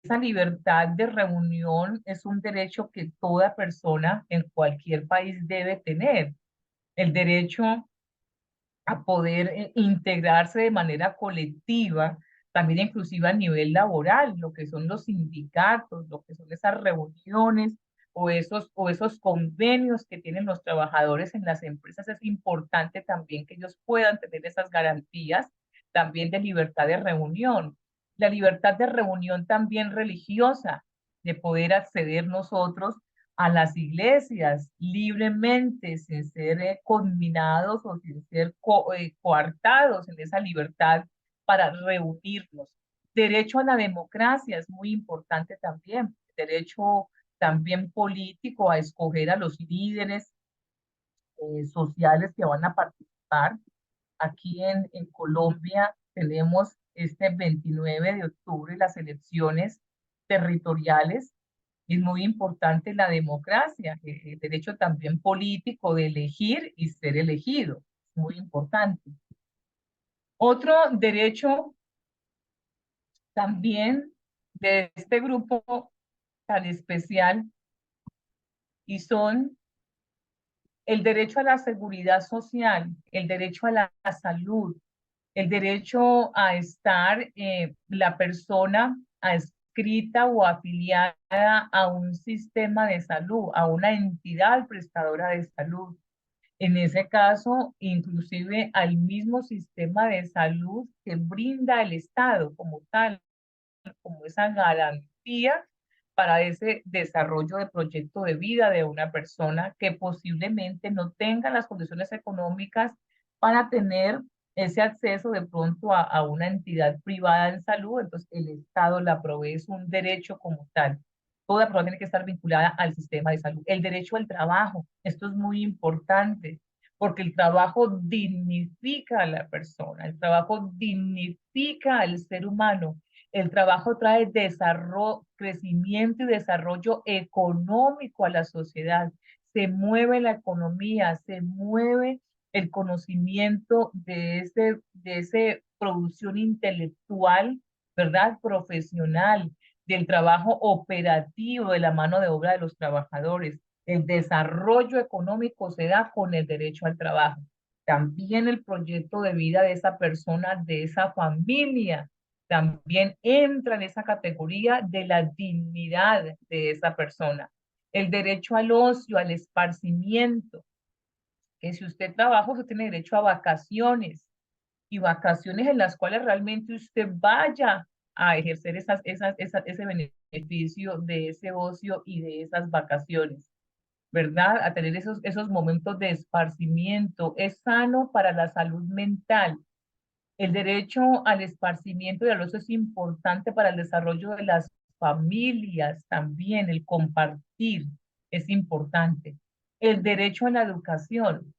esa libertad de reunión es un derecho que toda persona en cualquier país debe tener. El derecho a poder integrarse de manera colectiva, también inclusive a nivel laboral, lo que son los sindicatos, lo que son esas reuniones o esos convenios que tienen los trabajadores en las empresas, es importante también que ellos puedan tener esas garantías también de libertad de reunión. La libertad de reunión también religiosa, de poder acceder nosotros a las iglesias libremente, sin ser conminados o sin ser coartados en esa libertad para reunirnos. Derecho a la democracia es muy importante también, derecho también político a escoger a los líderes sociales que van a participar. Aquí en Colombia tenemos este 29 de octubre las elecciones territoriales. Es muy importante la democracia, el derecho también político de elegir y ser elegido. Es muy importante. Otro derecho también de este grupo tan especial y son el derecho a la seguridad social, el derecho a la salud, el derecho a estar la persona adscrita o afiliada a un sistema de salud, a una entidad prestadora de salud. En ese caso, inclusive al mismo sistema de salud que brinda el Estado como tal, como esa garantía para ese desarrollo de proyecto de vida de una persona que posiblemente no tenga las condiciones económicas para tener ese acceso de pronto a una entidad privada en salud, entonces el Estado la provee, es un derecho como tal. Toda persona tiene que estar vinculada al sistema de salud. El derecho al trabajo, esto es muy importante, porque el trabajo dignifica a la persona, el trabajo dignifica al ser humano, el trabajo trae desarrollo, crecimiento y desarrollo económico a la sociedad. Se mueve la economía, se mueve el conocimiento de ese producción intelectual, ¿verdad? Profesional, del trabajo operativo de la mano de obra de los trabajadores. El desarrollo económico se da con el derecho al trabajo. También el proyecto de vida de esa persona, de esa familia, también entra en esa categoría de la dignidad de esa persona. El derecho al ocio, al esparcimiento, que si usted trabaja, usted tiene derecho a vacaciones y vacaciones en las cuales realmente usted vaya a ejercer ese beneficio de ese ocio y de esas vacaciones, ¿verdad? A tener esos momentos de esparcimiento. Es sano para la salud mental. El derecho al esparcimiento y al ocio es importante para el desarrollo de las familias también, el compartir es importante. El derecho a la educación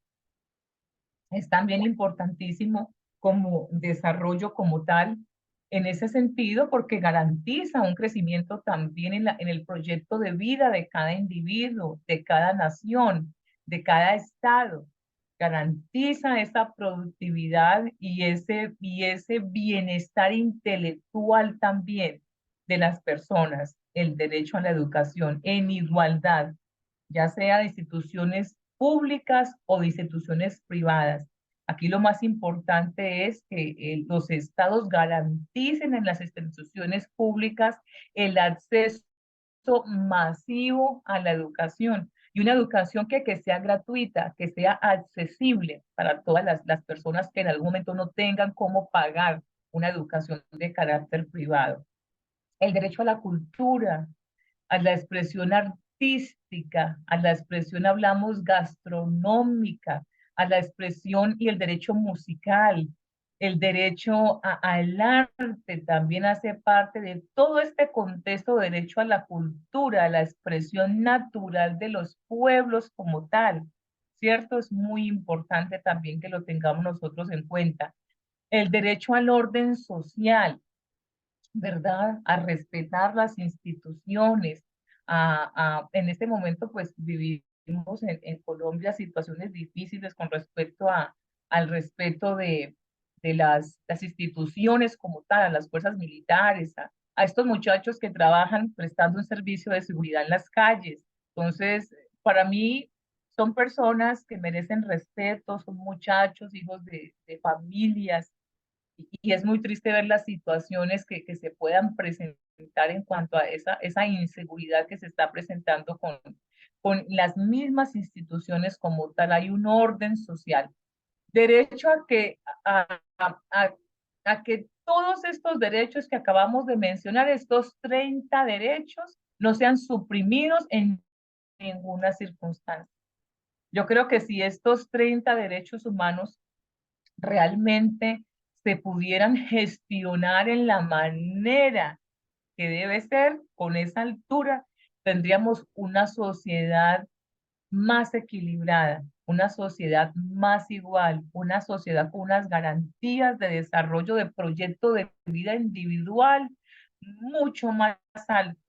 es también importantísimo como desarrollo como tal, en ese sentido, porque garantiza un crecimiento también en el proyecto de vida de cada individuo, de cada nación, de cada estado. Garantiza esa productividad y ese bienestar intelectual también de las personas, el derecho a la educación en igualdad, ya sea de instituciones públicas o de instituciones privadas. Aquí lo más importante es que los estados garanticen en las instituciones públicas el acceso masivo a la educación y una educación que sea gratuita, que sea accesible para todas las personas que en algún momento no tengan cómo pagar una educación de carácter privado. El derecho a la cultura, a la expresión artística, a la expresión, hablamos, gastronómica, a la expresión y el derecho musical, el derecho al arte también hace parte de todo este contexto, derecho a la cultura, a la expresión natural de los pueblos como tal, ¿cierto? Es muy importante también que lo tengamos nosotros en cuenta. El derecho al orden social, ¿verdad? A respetar las instituciones. En este momento, pues vivimos en Colombia situaciones difíciles con respecto al respeto de las instituciones como tal, a las fuerzas militares, a estos muchachos que trabajan prestando un servicio de seguridad en las calles. Entonces, para mí son personas que merecen respeto, son muchachos, hijos de familias, y es muy triste ver las situaciones que se puedan presentar en cuanto a esa inseguridad que se está presentando con las mismas instituciones como tal. Hay un orden social, derecho a que todos estos derechos que acabamos de mencionar, estos 30 derechos, no sean suprimidos en ninguna circunstancia. Yo creo que si estos 30 derechos humanos realmente se pudieran gestionar en la manera que debe ser, con esa altura, tendríamos una sociedad más equilibrada, una sociedad más igual, una sociedad con unas garantías de desarrollo de proyecto de vida individual mucho más alto.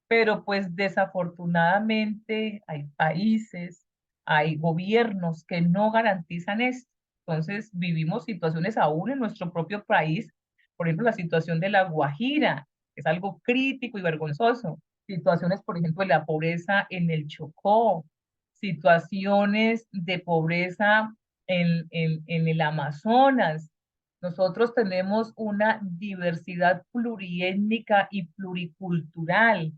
Pero pues desafortunadamente hay países, hay gobiernos que no garantizan esto. Entonces vivimos situaciones aún en nuestro propio país, por ejemplo, la situación de La Guajira, que es algo crítico y vergonzoso. Situaciones, por ejemplo, de la pobreza en el Chocó, situaciones de pobreza en el Amazonas. Nosotros tenemos una diversidad pluriétnica y pluricultural.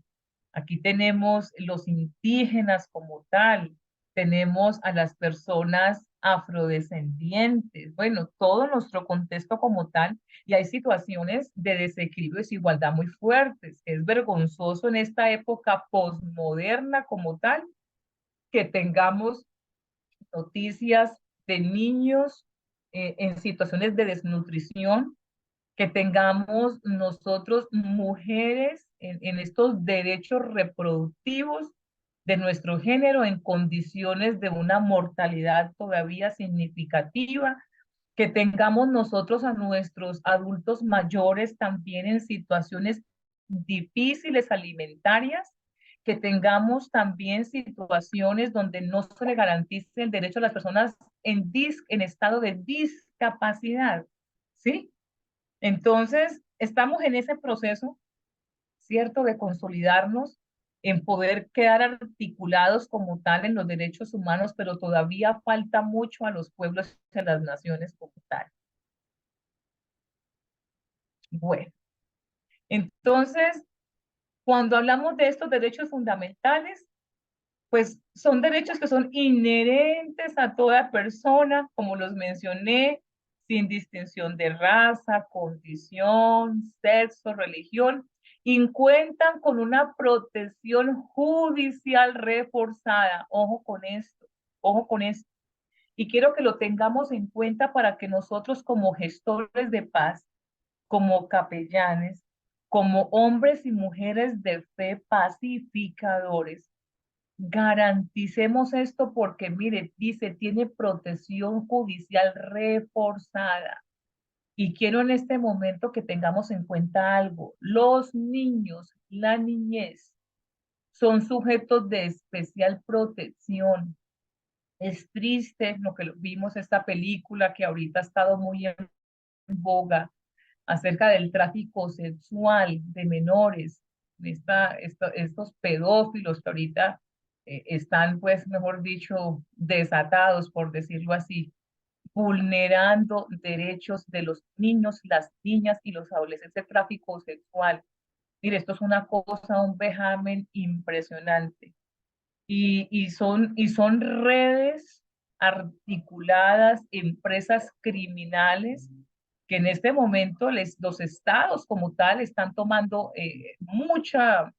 Aquí tenemos los indígenas como tal, tenemos a las personas afrodescendientes, bueno, todo nuestro contexto como tal, y hay situaciones de desequilibrio y desigualdad muy fuertes. Es vergonzoso en esta época posmoderna como tal que tengamos noticias de niños en situaciones de desnutrición, que tengamos nosotros mujeres en estos derechos reproductivos de nuestro género en condiciones de una mortalidad todavía significativa, que tengamos nosotros a nuestros adultos mayores también en situaciones difíciles alimentarias, que tengamos también situaciones donde no se le garantice el derecho a las personas en estado de discapacidad, ¿sí? Entonces, estamos en ese proceso, ¿cierto?, de consolidarnos, en poder quedar articulados como tal en los derechos humanos, pero todavía falta mucho a los pueblos y a las naciones como tal. Bueno, entonces, cuando hablamos de estos derechos fundamentales, pues son derechos que son inherentes a toda persona, como los mencioné, sin distinción de raza, condición, sexo, religión, y cuentan con una protección judicial reforzada. Ojo con esto, ojo con esto. Y quiero que lo tengamos en cuenta para que nosotros como gestores de paz, como capellanes, como hombres y mujeres de fe pacificadores, garanticemos esto porque, mire, dice, tiene protección judicial reforzada. Y quiero en este momento que tengamos en cuenta algo. Los niños, la niñez, son sujetos de especial protección. Es triste lo que vimos esta película que ahorita ha estado muy en boga acerca del tráfico sexual de menores, estos pedófilos que ahorita están, pues, mejor dicho, desatados, por decirlo así, vulnerando derechos de los niños, las niñas y los adolescentes de tráfico sexual. Mire, esto es una cosa, un vejamen impresionante. Y son redes articuladas, empresas criminales que en este momento los estados como tal están tomando mucha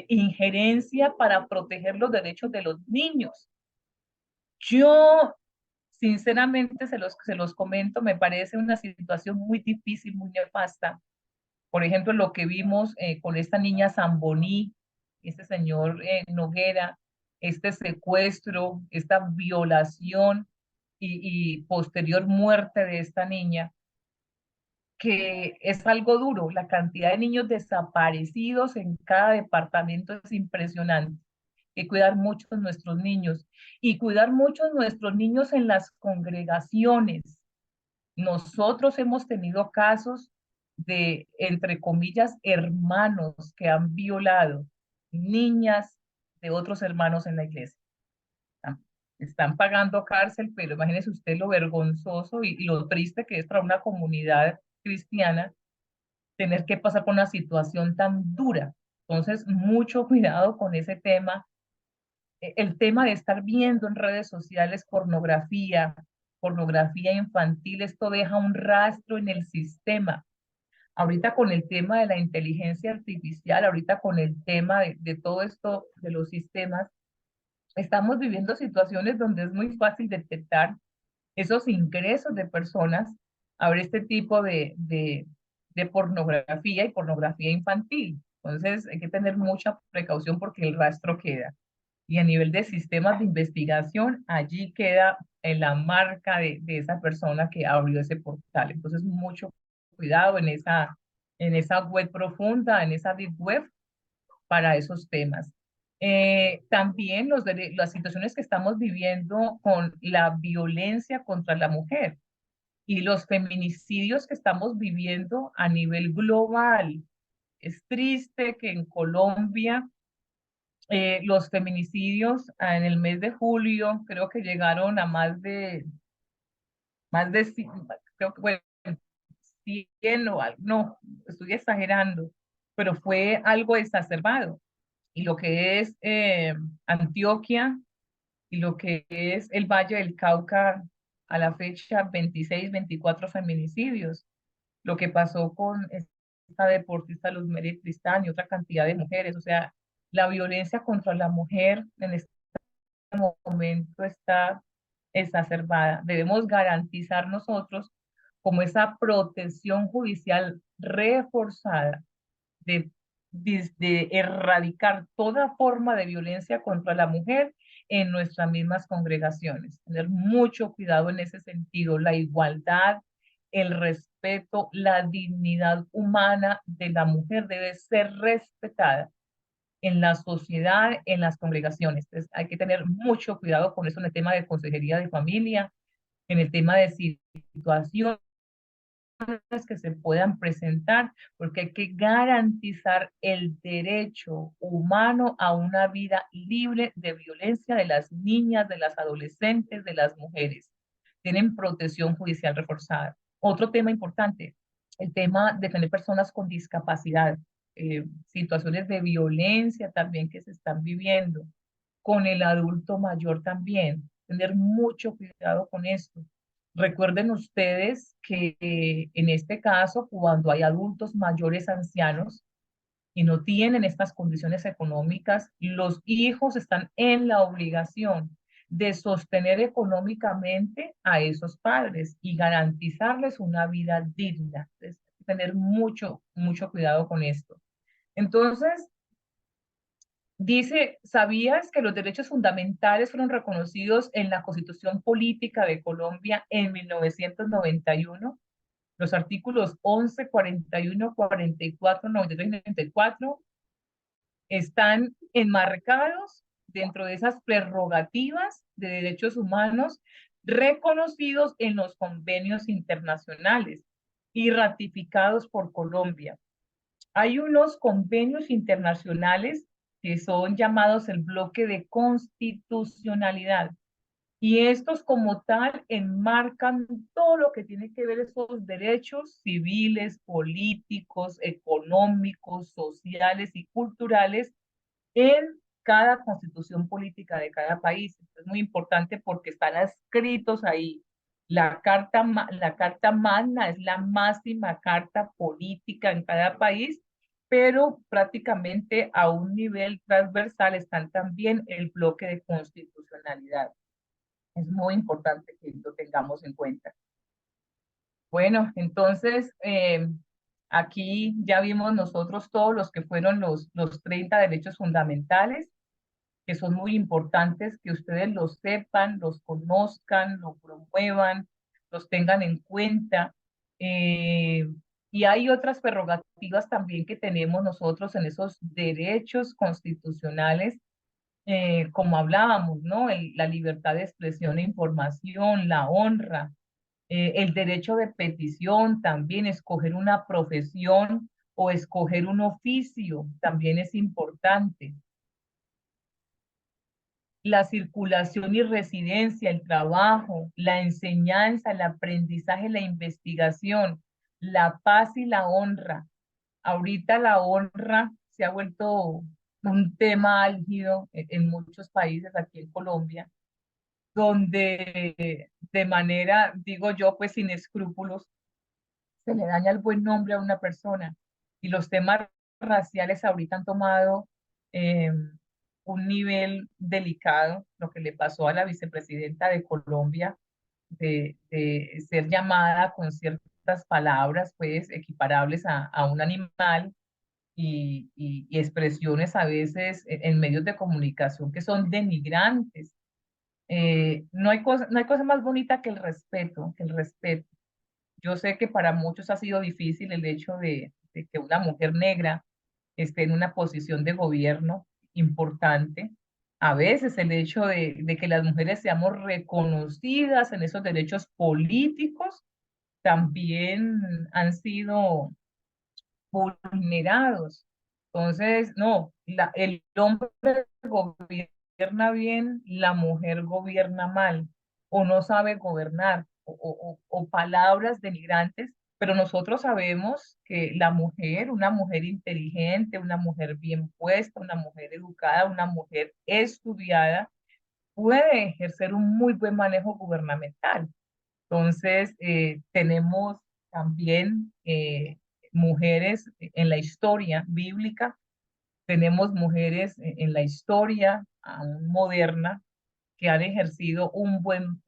injerencia para proteger los derechos de los niños. Yo, sinceramente, se los comento, me parece una situación muy difícil, muy nefasta. Por ejemplo, lo que vimos con esta niña Zamboní, este señor Noguera, este secuestro, esta violación y posterior muerte de esta niña, que es algo duro. La cantidad de niños desaparecidos en cada departamento es impresionante. Hay que cuidar mucho a nuestros niños y cuidar mucho a nuestros niños en las congregaciones. Nosotros hemos tenido casos de, entre comillas, hermanos que han violado niñas de otros hermanos en la iglesia. Están pagando cárcel, pero imagínese usted lo vergonzoso y lo triste que es para una comunidad cristiana tener que pasar por una situación tan dura. Entonces, mucho cuidado con ese tema. El tema de estar viendo en redes sociales pornografía, pornografía infantil, esto deja un rastro en el sistema. Ahorita con el tema de la inteligencia artificial, ahorita con el tema de todo esto de los sistemas, estamos viviendo situaciones donde es muy fácil detectar esos ingresos de personas a ver este tipo de pornografía y pornografía infantil. Entonces hay que tener mucha precaución porque el rastro queda. Y a nivel de sistemas de investigación, allí queda la marca de esa persona que abrió ese portal. Entonces, mucho cuidado en esa web profunda, en esa deep web, para esos temas. También las situaciones que estamos viviendo con la violencia contra la mujer y los feminicidios que estamos viviendo a nivel global. Es triste que en Colombia los feminicidios en el mes de julio creo que llegaron a creo que bueno, 100 o algo, no, estoy exagerando, pero fue algo exacerbado. Y lo que es Antioquia y lo que es el Valle del Cauca, a la fecha 26, 24 feminicidios. Lo que pasó con esta deportista Luzmeri Tristán y otra cantidad de mujeres. O sea, la violencia contra la mujer en este momento está exacerbada. Debemos garantizar nosotros como esa protección judicial reforzada de erradicar toda forma de violencia contra la mujer en nuestras mismas congregaciones. Tener mucho cuidado en ese sentido, la igualdad, el respeto, la dignidad humana de la mujer debe ser respetada en la sociedad, en las congregaciones. Entonces, hay que tener mucho cuidado con eso en el tema de consejería de familia, en el tema de situaciones que se puedan presentar, porque hay que garantizar el derecho humano a una vida libre de violencia de las niñas, de las adolescentes, de las mujeres. Tienen protección judicial reforzada. Otro tema importante, el tema de tener personas con discapacidad, situaciones de violencia también que se están viviendo, con el adulto mayor también, tener mucho cuidado con esto. Recuerden ustedes que en este caso, cuando hay adultos mayores ancianos y no tienen estas condiciones económicas, los hijos están en la obligación de sostener económicamente a esos padres y garantizarles una vida digna. Entonces, tener mucho cuidado con esto. Entonces, dice, ¿sabías que los derechos fundamentales fueron reconocidos en la Constitución Política de Colombia en 1991? Los artículos 11, 41, 44, 93 y 94 están enmarcados dentro de esas prerrogativas de derechos humanos reconocidos en los convenios internacionales y ratificados por Colombia. Hay unos convenios internacionales que son llamados el bloque de constitucionalidad. Y estos como tal enmarcan todo lo que tiene que ver esos derechos civiles, políticos, económicos, sociales y culturales en cada constitución política de cada país. Es muy importante porque están escritos ahí. La carta magna es la máxima carta política en cada país, pero prácticamente a un nivel transversal están también el bloque de constitucionalidad. Es muy importante que lo tengamos en cuenta. Bueno, entonces aquí ya vimos nosotros todos los que fueron los 30 derechos fundamentales, que son muy importantes que ustedes los sepan, los conozcan, los promuevan, los tengan en cuenta. Eh, y hay otras prerrogativas también que tenemos nosotros en esos derechos constitucionales, como hablábamos, ¿no? La libertad de expresión e información, la honra, El derecho de petición también, escoger una profesión o escoger un oficio también es importante. La circulación y residencia, el trabajo, la enseñanza, el aprendizaje, la investigación, la paz y la honra. Ahorita la honra se ha vuelto un tema álgido en muchos países, aquí en Colombia, donde de manera, digo yo, pues sin escrúpulos, se le daña el buen nombre a una persona. Y los temas raciales ahorita han tomado eh, un nivel delicado, lo que le pasó a la vicepresidenta de Colombia, de ser llamada con ciertas palabras, pues, equiparables a un animal y expresiones a veces en medios de comunicación que son denigrantes. No hay cosa más bonita que el respeto, que el respeto. Yo sé que para muchos ha sido difícil el hecho de que una mujer negra esté en una posición de gobierno importante. A veces el hecho de que las mujeres seamos reconocidas en esos derechos políticos también han sido vulnerados. Entonces, no, el hombre gobierna bien, la mujer gobierna mal, o no sabe gobernar, o palabras denigrantes, pero nosotros sabemos que la mujer, una mujer inteligente, una mujer bien puesta, una mujer educada, una mujer estudiada, puede ejercer un muy buen manejo gubernamental. Entonces, tenemos también mujeres en la historia bíblica, tenemos mujeres en la historia aún moderna que han ejercido un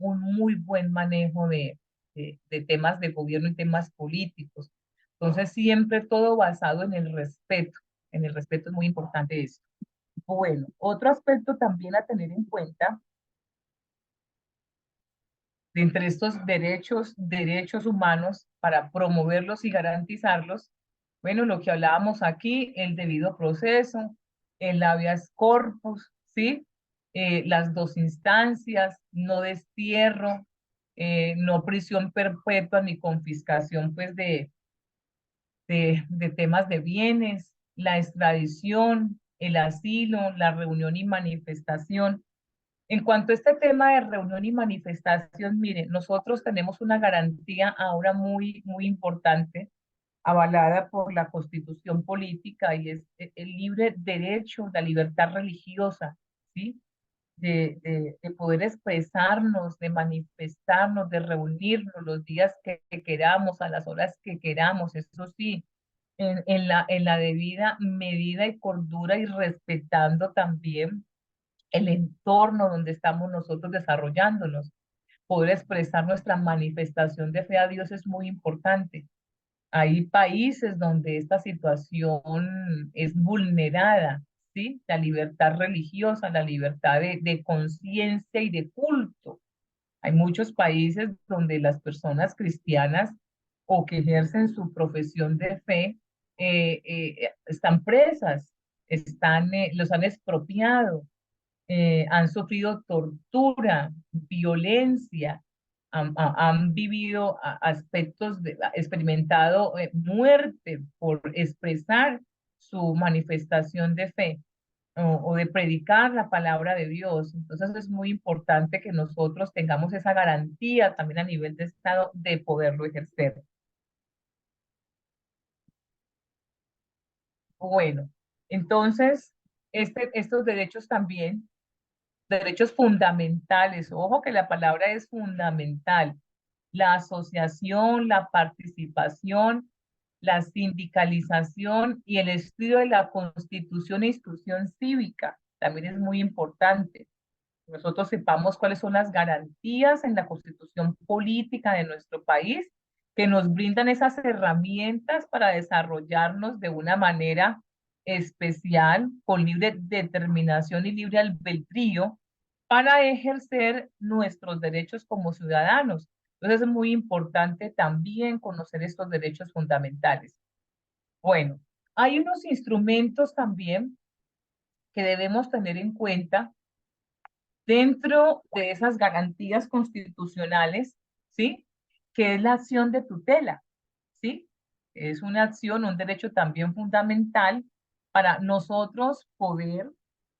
muy buen manejo de temas de gobierno y temas políticos. Entonces, siempre todo basado en el respeto. En el respeto es muy importante esto. Bueno, otro aspecto también a tener en cuenta de entre estos derechos humanos para promoverlos y garantizarlos, bueno, lo que hablábamos aquí, el debido proceso, el habeas corpus, ¿sí? Las dos instancias, no destierro, no prisión perpetua ni confiscación, pues, de temas de bienes, la extradición, el asilo, la reunión y manifestación. En cuanto a este tema de reunión y manifestación, miren, nosotros tenemos una garantía ahora muy importante, avalada por la Constitución política, y es el libre derecho, la libertad religiosa, ¿sí? De poder expresarnos, de manifestarnos, de reunirnos los días que queramos, a las horas que queramos, eso sí, en la debida medida y cordura y respetando también el entorno donde estamos nosotros desarrollándonos. Poder expresar nuestra manifestación de fe a Dios es muy importante. Hay países donde esta situación es vulnerada, ¿sí? La libertad religiosa, la libertad de conciencia y de culto. Hay muchos países donde las personas cristianas o que ejercen su profesión de fe están presas, los han expropiado, han sufrido tortura, violencia, han vivido aspectos, experimentado muerte por expresar su manifestación de fe o de predicar la palabra de Dios. Entonces es muy importante que nosotros tengamos esa garantía también a nivel de Estado de poderlo ejercer. Bueno, entonces estos derechos también derechos fundamentales. Ojo que la palabra es fundamental. La asociación, la participación, la sindicalización y el estudio de la constitución e instrucción cívica también es muy importante. Nosotros sepamos cuáles son las garantías en la constitución política de nuestro país que nos brindan esas herramientas para desarrollarnos de una manera especial, con libre determinación y libre albedrío, para ejercer nuestros derechos como ciudadanos. Entonces es muy importante también conocer estos derechos fundamentales. Bueno, hay unos instrumentos también que debemos tener en cuenta dentro de esas garantías constitucionales, ¿sí? que es la acción de tutela, ¿sí? Es una acción, un derecho también fundamental para nosotros poder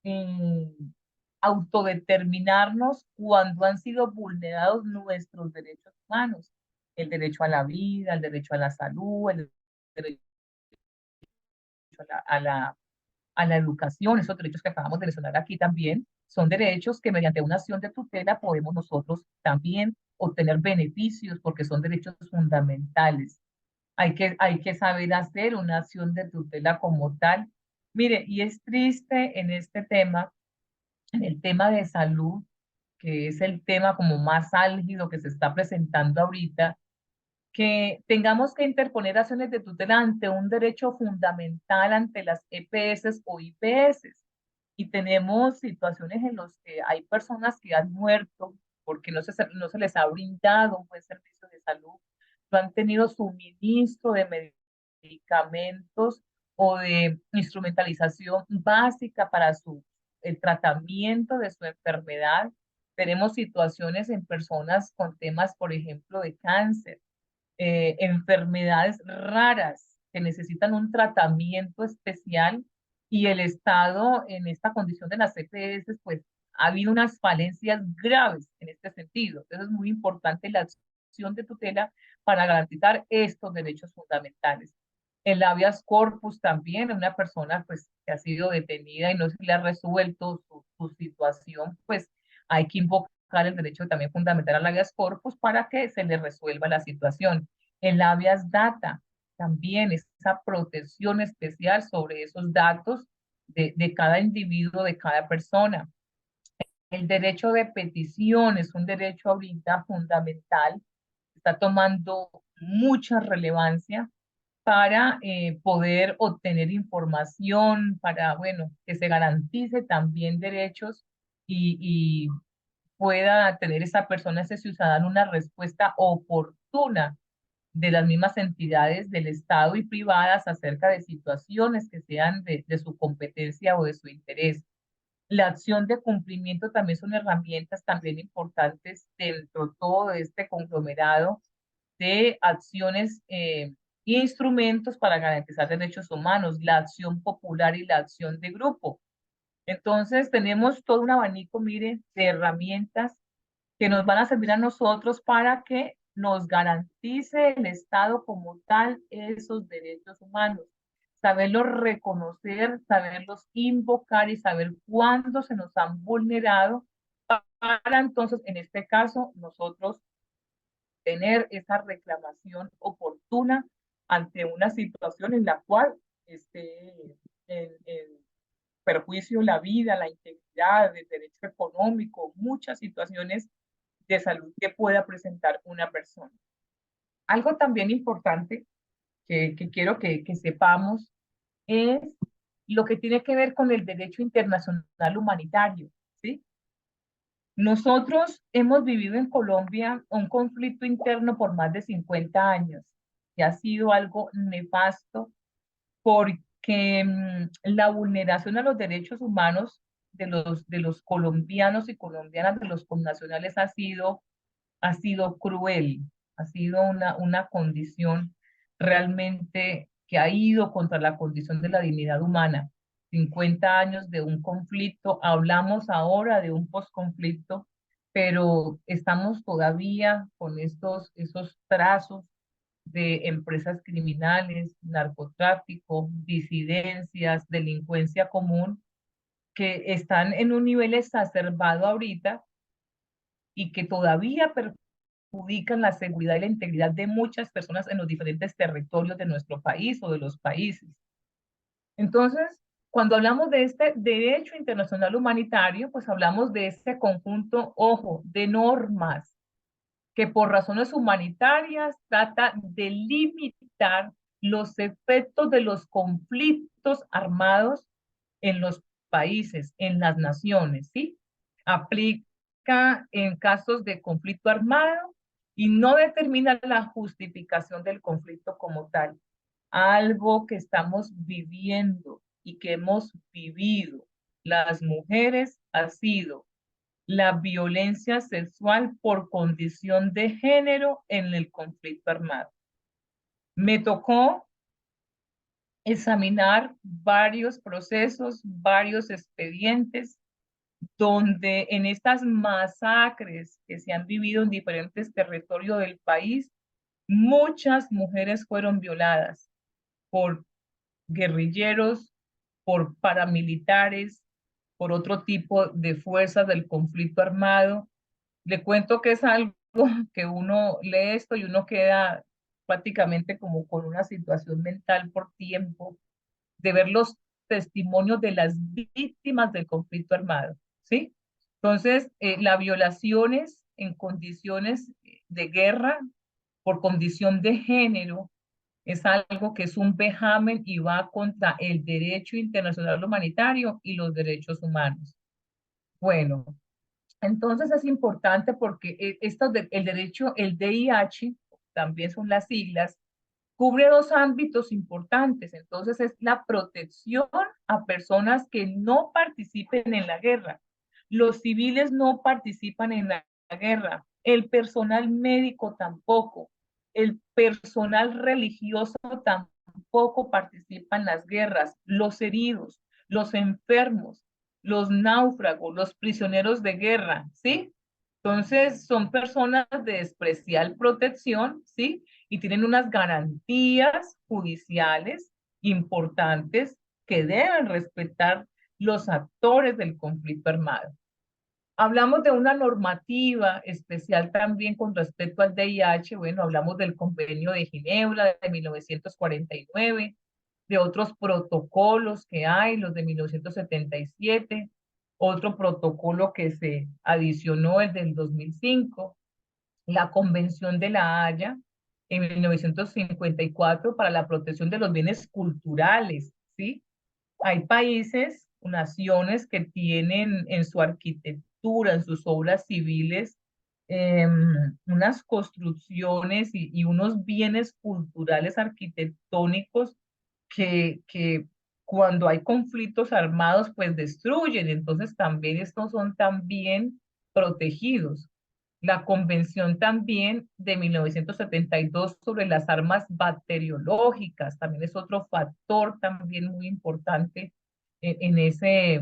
eh, autodeterminarnos cuando han sido vulnerados nuestros derechos humanos, el derecho a la vida, el derecho a la salud, el derecho a la educación, esos derechos que acabamos de mencionar aquí también, son derechos que mediante una acción de tutela podemos nosotros también obtener beneficios porque son derechos fundamentales. Hay que saber hacer una acción de tutela como tal. Mire, y es triste en este tema, en el tema de salud, que es el tema como más álgido que se está presentando ahorita, que tengamos que interponer acciones de tutela ante un derecho fundamental ante las EPS o IPS. Y tenemos situaciones en las que hay personas que han muerto porque no se les ha brindado un buen servicio de salud, no han tenido suministro de medicamentos o de instrumentalización básica para el tratamiento de su enfermedad. Tenemos situaciones en personas con temas, por ejemplo, de cáncer, enfermedades raras que necesitan un tratamiento especial y el Estado en esta condición de las EPS, pues ha habido unas falencias graves en este sentido. Entonces es muy importante la acción de tutela para garantizar estos derechos fundamentales. El habeas corpus también, una persona pues que ha sido detenida y no se le ha resuelto su situación, pues hay que invocar el derecho también fundamental al habeas corpus para que se le resuelva la situación. El habeas data también, esa protección especial sobre esos datos de cada individuo, de cada persona. El derecho de petición es un derecho ahorita fundamental, está tomando mucha relevancia para poder obtener información, para, bueno, que se garantice también derechos y pueda tener esa persona, ese ciudadano, una respuesta oportuna de las mismas entidades del Estado y privadas acerca de situaciones que sean de su competencia o de su interés. La acción de cumplimiento también son herramientas también importantes dentro de todo este conglomerado de acciones e instrumentos para garantizar derechos humanos, la acción popular y la acción de grupo. Entonces tenemos todo un abanico, mire, de herramientas que nos van a servir a nosotros para que nos garantice el Estado como tal esos derechos humanos. Saberlos reconocer, saberlos invocar y saber cuándo se nos han vulnerado para entonces, en este caso, nosotros tener esa reclamación oportuna ante una situación en la cual esté en perjuicio la vida, la integridad, el derecho económico, muchas situaciones de salud que pueda presentar una persona. Algo también importante que quiero que sepamos es lo que tiene que ver con el derecho internacional humanitario, ¿sí? Nosotros hemos vivido en Colombia un conflicto interno por más de 50 años y ha sido algo nefasto porque la vulneración a los derechos humanos de los colombianos y colombianas, de los connacionales, ha sido cruel, ha sido una condición realmente que ha ido contra la condición de la dignidad humana. 50 años de un conflicto, hablamos ahora de un posconflicto, pero estamos todavía con esos trazos de empresas criminales, narcotráfico, disidencias, delincuencia común, que están en un nivel exacerbado ahorita y que todavía perjudican la seguridad y la integridad de muchas personas en los diferentes territorios de nuestro país o de los países. Entonces, cuando hablamos de este derecho internacional humanitario, pues hablamos de este conjunto, ojo, de normas que por razones humanitarias trata de limitar los efectos de los conflictos armados en los países, en las naciones, ¿sí? Aplica en casos de conflicto armado y no determina la justificación del conflicto como tal. Algo que estamos viviendo y que hemos vivido las mujeres ha sido la violencia sexual por condición de género en el conflicto armado. Me tocó examinar varios procesos, varios expedientes, donde en estas masacres que se han vivido en diferentes territorios del país, muchas mujeres fueron violadas por guerrilleros, por paramilitares, por otro tipo de fuerzas del conflicto armado. Le cuento que es algo que uno lee esto y uno queda prácticamente como con una situación mental por tiempo de ver los testimonios de las víctimas del conflicto armado, ¿sí? Entonces, las violaciones en condiciones de guerra por condición de género es algo que es un vejamen y va contra el derecho internacional humanitario y los derechos humanos. Bueno, entonces es importante porque el derecho, el DIH, también son las siglas, cubre dos ámbitos importantes. Entonces es la protección a personas que no participen en la guerra. Los civiles no participan en la guerra. El personal médico tampoco. El personal religioso tampoco participa en las guerras. Los heridos, los enfermos, los náufragos, los prisioneros de guerra, ¿sí? Entonces son personas de especial protección, ¿sí? Y tienen unas garantías judiciales importantes que deben respetar los actores del conflicto armado. Hablamos de una normativa especial también con respecto al DIH. Bueno, hablamos del Convenio de Ginebra de 1949, de otros protocolos que hay, los de 1977, otro protocolo que se adicionó, el del 2005, la Convención de La Haya en 1954 para la protección de los bienes culturales, ¿sí? Hay países, naciones que tienen en su arquitectura, en sus obras civiles, unas construcciones y unos bienes culturales arquitectónicos que cuando hay conflictos armados, pues destruyen. Entonces también estos son también protegidos. La Convención también de 1972 sobre las armas bacteriológicas también es otro factor también muy importante en ese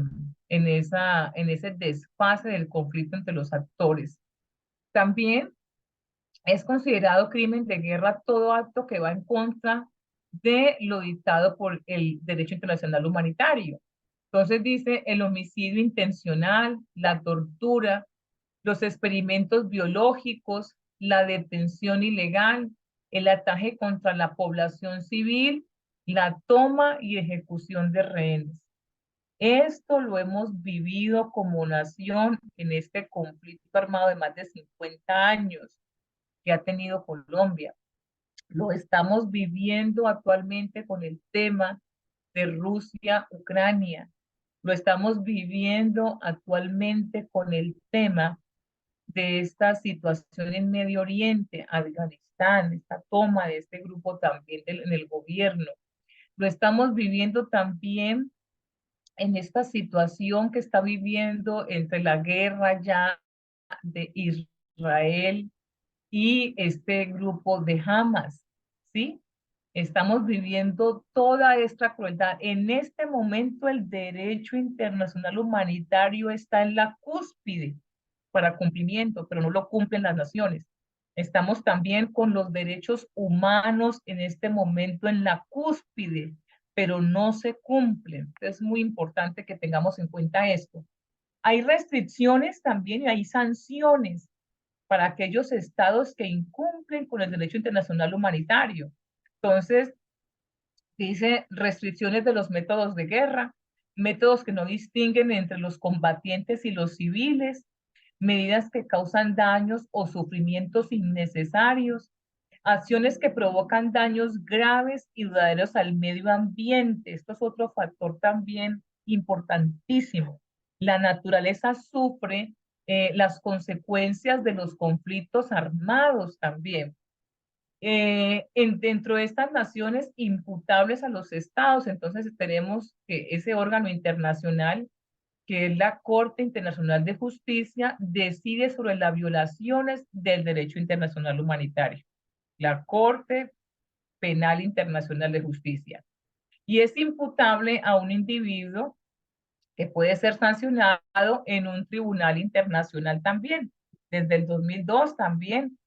desfase del conflicto entre los actores. También es considerado crimen de guerra todo acto que va en contra de lo dictado por el derecho internacional humanitario. Entonces dice el homicidio intencional, la tortura, los experimentos biológicos, la detención ilegal, el ataque contra la población civil, la toma y ejecución de rehenes. Esto lo hemos vivido como nación en este conflicto armado de más de 50 años que ha tenido Colombia. Lo estamos viviendo actualmente con el tema de Rusia-Ucrania. Lo estamos viviendo actualmente con el tema de esta situación en Medio Oriente, Afganistán, esta toma de este grupo también en el gobierno. Lo estamos viviendo también en esta situación que está viviendo entre la guerra ya de Israel y este grupo de Hamas, ¿sí? Estamos viviendo toda esta crueldad. En este momento el derecho internacional humanitario está en la cúspide para cumplimiento, pero no lo cumplen las naciones. Estamos también con los derechos humanos en este momento en la cúspide, pero no se cumplen. Es muy importante que tengamos en cuenta esto. Hay restricciones también y hay sanciones para aquellos estados que incumplen con el derecho internacional humanitario. Entonces, dice restricciones de los métodos de guerra, métodos que no distinguen entre los combatientes y los civiles, medidas que causan daños o sufrimientos innecesarios, acciones que provocan daños graves y duraderos al medio ambiente. Esto es otro factor también importantísimo. La naturaleza sufre las consecuencias de los conflictos armados también. Dentro de estas naciones imputables a los estados, entonces tenemos que ese órgano internacional que es la Corte Internacional de Justicia, decide sobre las violaciones del derecho internacional humanitario. La Corte Penal Internacional de Justicia. Y es imputable a un individuo que puede ser sancionado en un tribunal internacional también. Desde el 2002 también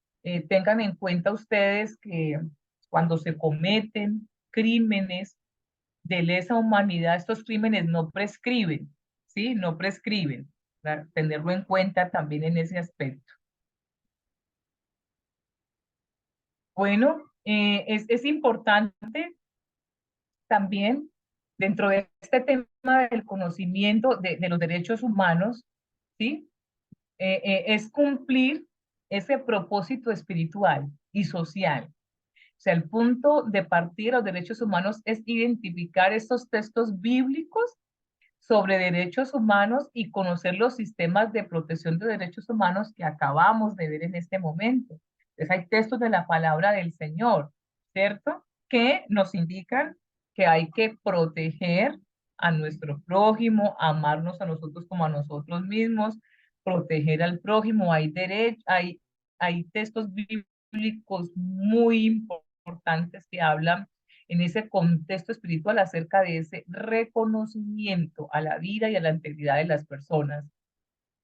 tengan en cuenta ustedes que cuando se cometen crímenes de lesa humanidad, estos crímenes no prescriben, ¿sí? No prescriben. Para tenerlo en cuenta también en ese aspecto. Bueno, es importante también dentro de este tema del conocimiento de los derechos humanos, ¿sí? Es cumplir ese propósito espiritual y social. O sea, el punto de partida de los derechos humanos es identificar estos textos bíblicos sobre derechos humanos y conocer los sistemas de protección de derechos humanos que acabamos de ver en este momento. Entonces, hay textos de la palabra del Señor, ¿cierto? Que nos indican que hay que proteger a nuestro prójimo, amarnos a nosotros como a nosotros mismos, proteger al prójimo. Hay textos bíblicos muy importantes que hablan en ese contexto espiritual acerca de ese reconocimiento a la vida y a la integridad de las personas.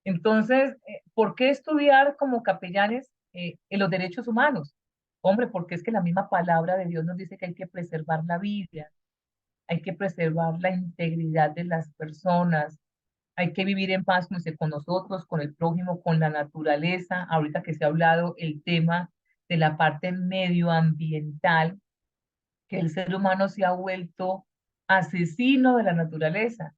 Entonces, ¿por qué estudiar como capellanes en los derechos humanos? Hombre, porque es que la misma palabra de Dios nos dice que hay que preservar la vida, hay que preservar la integridad de las personas, hay que vivir en paz con nosotros, con el prójimo, con la naturaleza. Ahorita que se ha hablado el tema de la parte medioambiental, que el ser humano se ha vuelto asesino de la naturaleza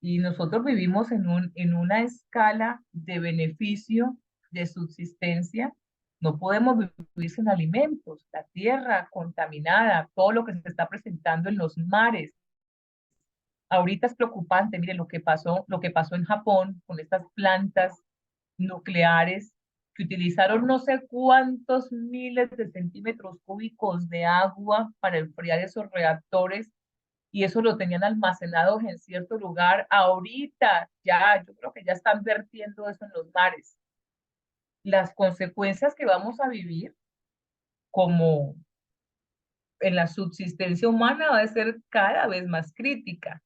y nosotros vivimos en una escala de beneficio, de subsistencia. No podemos vivir sin alimentos, la tierra contaminada, todo lo que se está presentando en los mares. Ahorita es preocupante, miren lo que pasó en Japón con estas plantas nucleares que utilizaron no sé cuántos miles de centímetros cúbicos de agua para enfriar esos reactores y eso lo tenían almacenados en cierto lugar. Ahorita ya, yo creo que ya están vertiendo eso en los mares. Las consecuencias que vamos a vivir como en la subsistencia humana va a ser cada vez más crítica.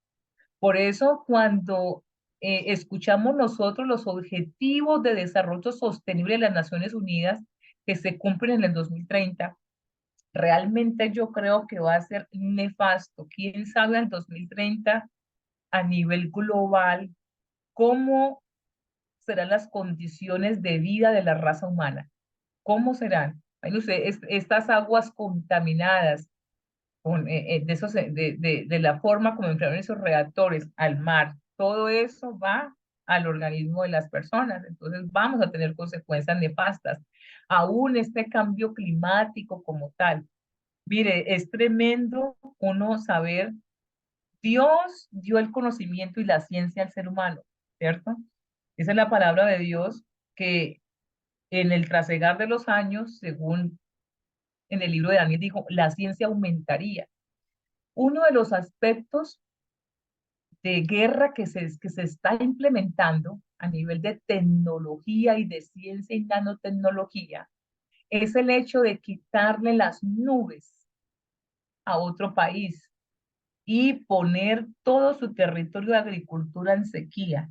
Por eso, cuando escuchamos nosotros los objetivos de desarrollo sostenible de las Naciones Unidas que se cumplen en el 2030, realmente yo creo que va a ser nefasto. ¿Quién sabe en 2030 a nivel global cómo serán las condiciones de vida de la raza humana? ¿Cómo serán? Bueno, estas aguas contaminadas, de la forma como enfriaron esos reactores al mar, todo eso va al organismo de las personas, entonces vamos a tener consecuencias nefastas. Aún este cambio climático como tal, mire, es tremendo uno saber, Dios dio el conocimiento y la ciencia al ser humano, ¿cierto? Esa es la palabra de Dios que en el trasegar de los años, según en el libro de Daniel dijo, la ciencia aumentaría. Uno de los aspectos de guerra que se está implementando a nivel de tecnología y de ciencia y nanotecnología es el hecho de quitarle las nubes a otro país y poner todo su territorio de agricultura en sequía.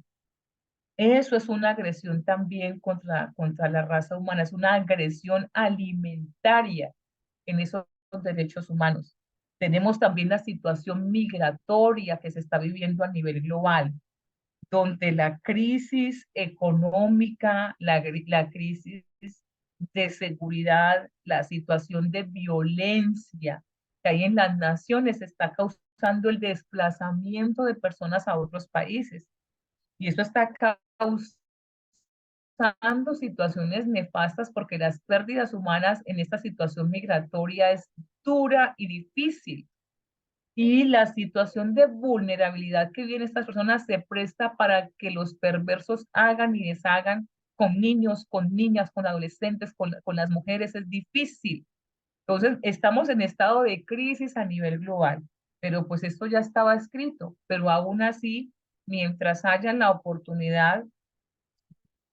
Eso es una agresión también contra la raza humana, es una agresión alimentaria en esos derechos humanos. Tenemos también la situación migratoria que se está viviendo a nivel global, donde la crisis económica, la crisis de seguridad, la situación de violencia que hay en las naciones está causando el desplazamiento de personas a otros países. Y eso está causando situaciones nefastas porque las pérdidas humanas en esta situación migratoria es dura y difícil. Y la situación de vulnerabilidad que viven estas personas se presta para que los perversos hagan y deshagan con niños, con niñas, con adolescentes, con las mujeres. Es difícil. Entonces, estamos en estado de crisis a nivel global, pero pues esto ya estaba escrito, pero aún así mientras haya la oportunidad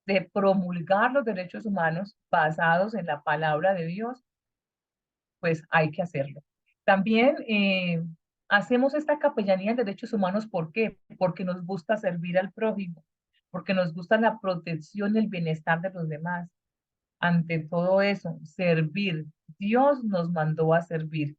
de promulgar los derechos humanos basados en la palabra de Dios, pues hay que hacerlo. También hacemos esta capellanía de derechos humanos, ¿por qué? Porque nos gusta servir al prójimo, porque nos gusta la protección y el bienestar de los demás. Ante todo eso, servir. Dios nos mandó a servir.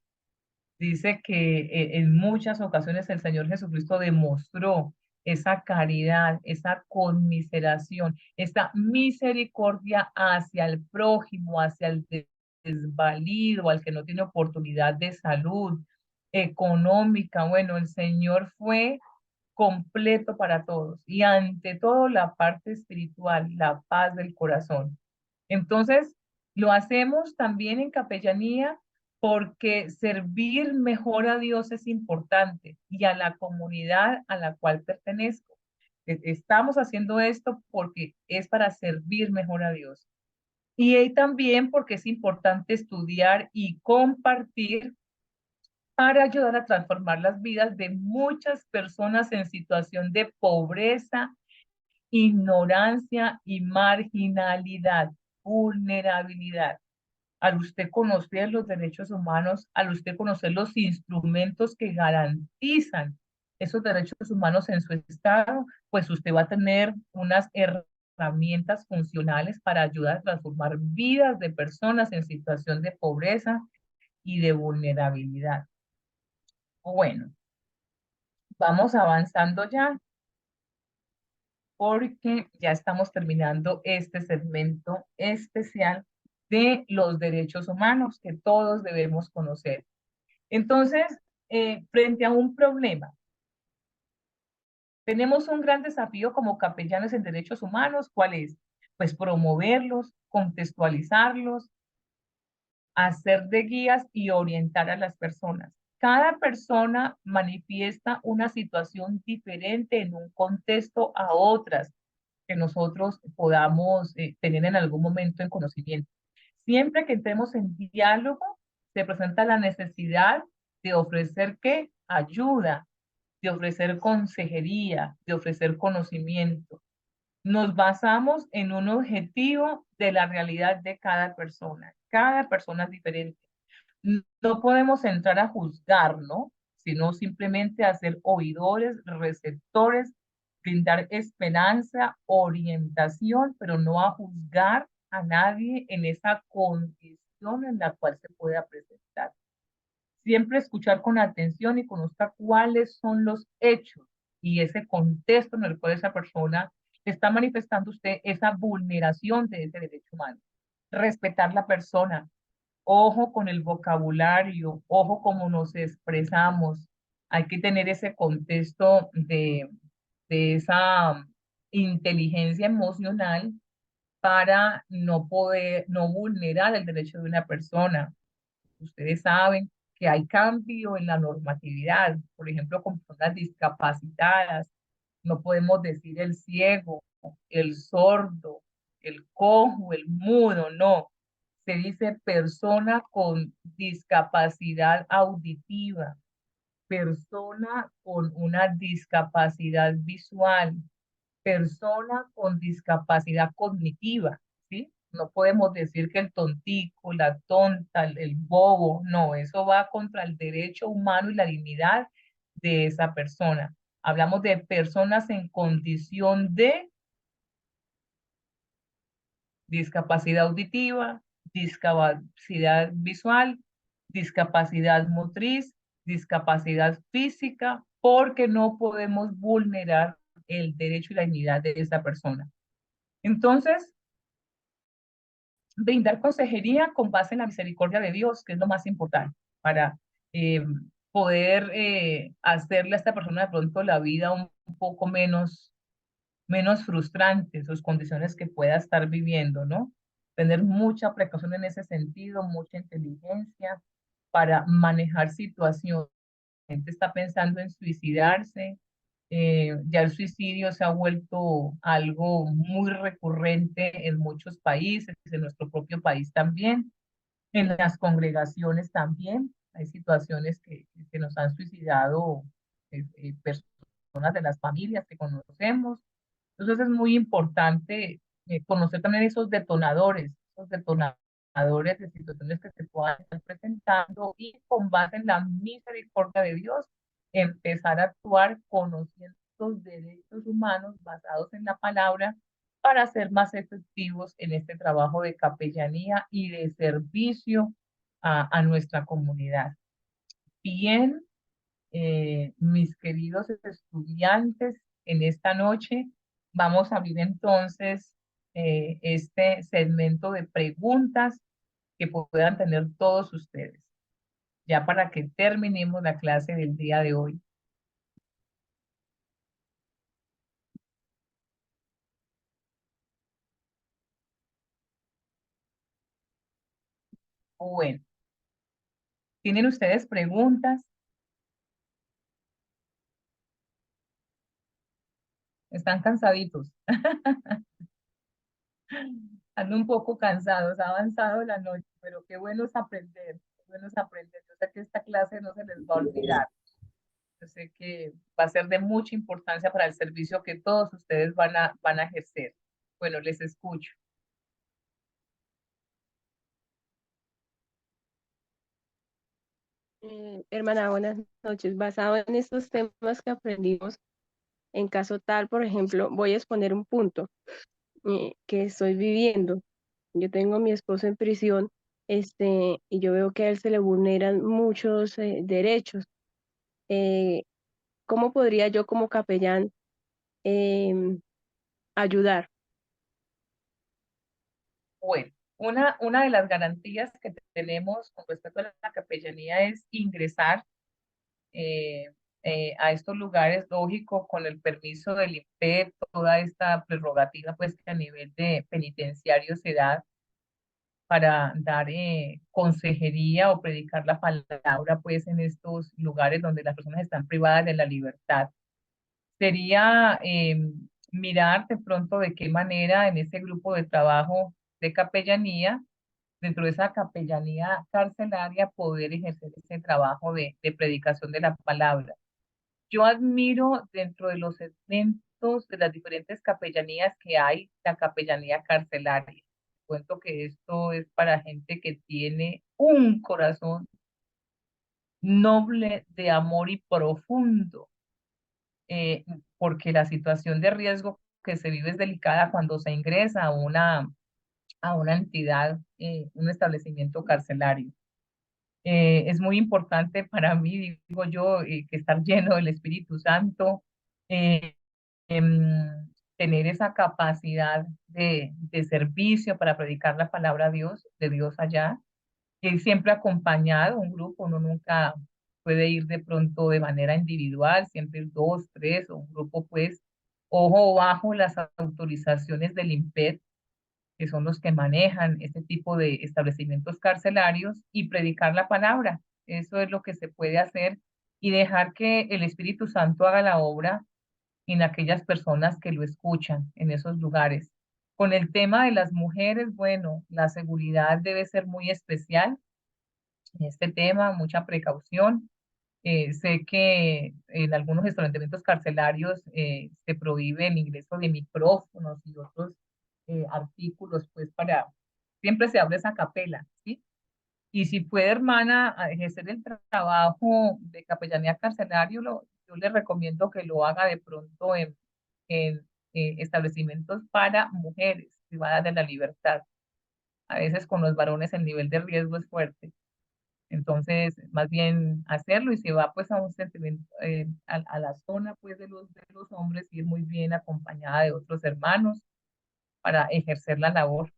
Dice que en muchas ocasiones el Señor Jesucristo demostró esa caridad, esa conmiseración, esa misericordia hacia el prójimo, hacia el desvalido, al que no tiene oportunidad de salud, económica. Bueno, el Señor fue completo para todos y ante todo la parte espiritual, la paz del corazón. Entonces, lo hacemos también en capellanía porque servir mejor a Dios es importante y a la comunidad a la cual pertenezco. Estamos haciendo esto porque es para servir mejor a Dios. Y también porque es importante estudiar y compartir para ayudar a transformar las vidas de muchas personas en situación de pobreza, ignorancia y marginalidad, vulnerabilidad. Al usted conocer los derechos humanos, al usted conocer los instrumentos que garantizan esos derechos humanos en su estado, pues usted va a tener unas herramientas funcionales para ayudar a transformar vidas de personas en situación de pobreza y de vulnerabilidad. Bueno, vamos avanzando ya porque ya estamos terminando este segmento especial de los derechos humanos que todos debemos conocer. Entonces, frente a un problema, tenemos un gran desafío como capellanes en derechos humanos. ¿Cuál es? Pues promoverlos, contextualizarlos, hacer de guías y orientar a las personas. Cada persona manifiesta una situación diferente en un contexto a otras que nosotros podamos tener en algún momento en conocimiento. Siempre que entremos en diálogo, se presenta la necesidad de ofrecer ¿qué? Ayuda, de ofrecer consejería, de ofrecer conocimiento. Nos basamos en un objetivo de la realidad de cada persona. Cada persona es diferente. No podemos entrar a juzgar, ¿no? Sino simplemente a ser oidores, receptores, brindar esperanza, orientación, pero no a juzgar a nadie en esa condición en la cual se pueda presentar. Siempre escuchar con atención y conozca cuáles son los hechos y ese contexto en el cual esa persona está manifestando usted esa vulneración de ese derecho humano. Respetar la persona, ojo con el vocabulario, ojo cómo nos expresamos. Hay que tener ese contexto de esa inteligencia emocional para no vulnerar el derecho de una persona. Ustedes saben que hay cambio en la normatividad, por ejemplo, con personas discapacitadas. No podemos decir el ciego, el sordo, el cojo, el mudo, no. Se dice persona con discapacidad auditiva, persona con una discapacidad visual, persona con discapacidad cognitiva, ¿sí? No podemos decir que el tontico, la tonta, el bobo, no, eso va contra el derecho humano y la dignidad de esa persona. Hablamos de personas en condición de discapacidad auditiva, discapacidad visual, discapacidad motriz, discapacidad física, porque no podemos vulnerar el derecho y la dignidad de esa persona. Entonces, brindar consejería con base en la misericordia de Dios, que es lo más importante para eh, poder hacerle a esta persona de pronto la vida un poco menos frustrante, sus condiciones que pueda estar viviendo, ¿no? Tener mucha precaución en ese sentido, mucha inteligencia para manejar situaciones. La gente está pensando en suicidarse, ya el suicidio se ha vuelto algo muy recurrente en muchos países, en nuestro propio país también, en las congregaciones también. Hay situaciones que nos han suicidado personas personas de las familias que conocemos. Entonces es muy importante conocer también esos detonadores de situaciones que se puedan estar presentando y con base en la misericordia de Dios, empezar a actuar conociendo los derechos humanos basados en la palabra para ser más efectivos en este trabajo de capellanía y de servicio a nuestra comunidad. Bien, mis queridos estudiantes, en esta noche vamos a abrir entonces este segmento de preguntas que puedan tener todos ustedes, ya para que terminemos la clase del día de hoy. Bueno, ¿tienen ustedes preguntas? ¿Están cansaditos? Ando un poco cansados, ha avanzado la noche, pero qué bueno es aprender, qué bueno es aprender. Yo sé que esta clase no se les va a olvidar. Yo sé que va a ser de mucha importancia para el servicio que todos ustedes van a ejercer. Bueno, les escucho. Hermana, buenas noches. Basado en estos temas que aprendimos, en caso tal, por ejemplo, voy a exponer un punto que estoy viviendo. Yo tengo a mi esposo en prisión, y yo veo que a él se le vulneran muchos derechos. Eh, ¿Cómo podría yo como capellán em, ayudar? Bueno, una de las garantías que tenemos con respecto a la capellanía es ingresar eh, a estos lugares, lógico, con el permiso del INPE, toda esta prerrogativa pues que a nivel de penitenciario se da para dar consejería o predicar la palabra pues en estos lugares donde las personas están privadas de la libertad. Sería mirar de pronto de qué manera en ese grupo de trabajo de capellanía, dentro de esa capellanía carcelaria, poder ejercer ese trabajo de predicación de la palabra. Yo admiro dentro de los segmentos de las diferentes capellanías que hay, la capellanía carcelaria. Cuento que esto es para gente que tiene un corazón noble de amor y profundo, porque la situación de riesgo que se vive es delicada cuando se ingresa a una entidad, un establecimiento carcelario. Es muy importante para mí, digo yo, que estar lleno del Espíritu Santo, eh, tener esa capacidad de servicio para predicar la palabra de Dios allá, ir siempre acompañado, un grupo, uno nunca puede ir de pronto de manera individual, siempre ir dos, tres, o un grupo pues, ojo bajo las autorizaciones del INPET, que son los que manejan este tipo de establecimientos carcelarios, y predicar la palabra. Eso es lo que se puede hacer y dejar que el Espíritu Santo haga la obra en aquellas personas que lo escuchan en esos lugares. Con el tema de las mujeres, bueno, la seguridad debe ser muy especial en este tema, mucha precaución. Sé que en algunos establecimientos carcelarios se prohíbe el ingreso de micrófonos y otros artículos, pues siempre se abre esa capela, ¿sí? Y si puede, hermana, a ejercer el trabajo de capellanía carcelario, yo le recomiendo que lo haga de pronto en establecimientos para mujeres privadas de la libertad. A veces con los varones el nivel de riesgo es fuerte. Entonces, más bien hacerlo, y si va pues a un sentimiento, a la zona pues de los hombres, ir muy bien acompañada de otros hermanos para ejercer la labor.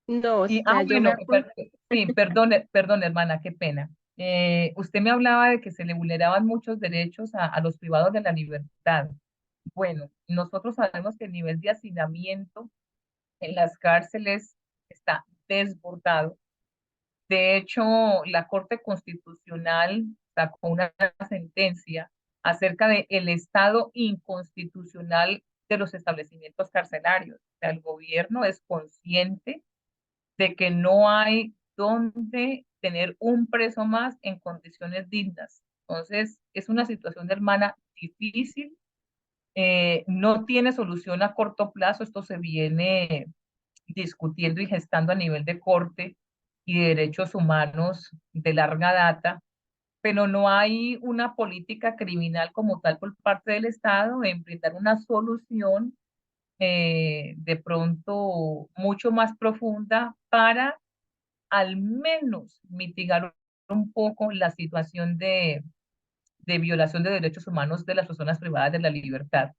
No, o Y, sea, yo me bueno, acuerdo. sí, perdón, hermana, qué pena. Usted me hablaba de que se le vulneraban muchos derechos a los privados de la libertad. Bueno, nosotros sabemos que el nivel de hacinamiento en las cárceles está desbordado. De hecho, la Corte Constitucional sacó una sentencia acerca de el estado inconstitucional de los establecimientos carcelarios. O sea, el gobierno es consciente de que no hay donde tener un preso más en condiciones dignas. Entonces, es una situación, hermana, difícil, no tiene solución a corto plazo, esto se viene discutiendo y gestando a nivel de corte y de derechos humanos de larga data, pero no hay una política criminal como tal por parte del Estado en brindar una solución de pronto mucho más profunda para al menos mitigar un poco la situación de violación de derechos humanos de las personas privadas de la libertad.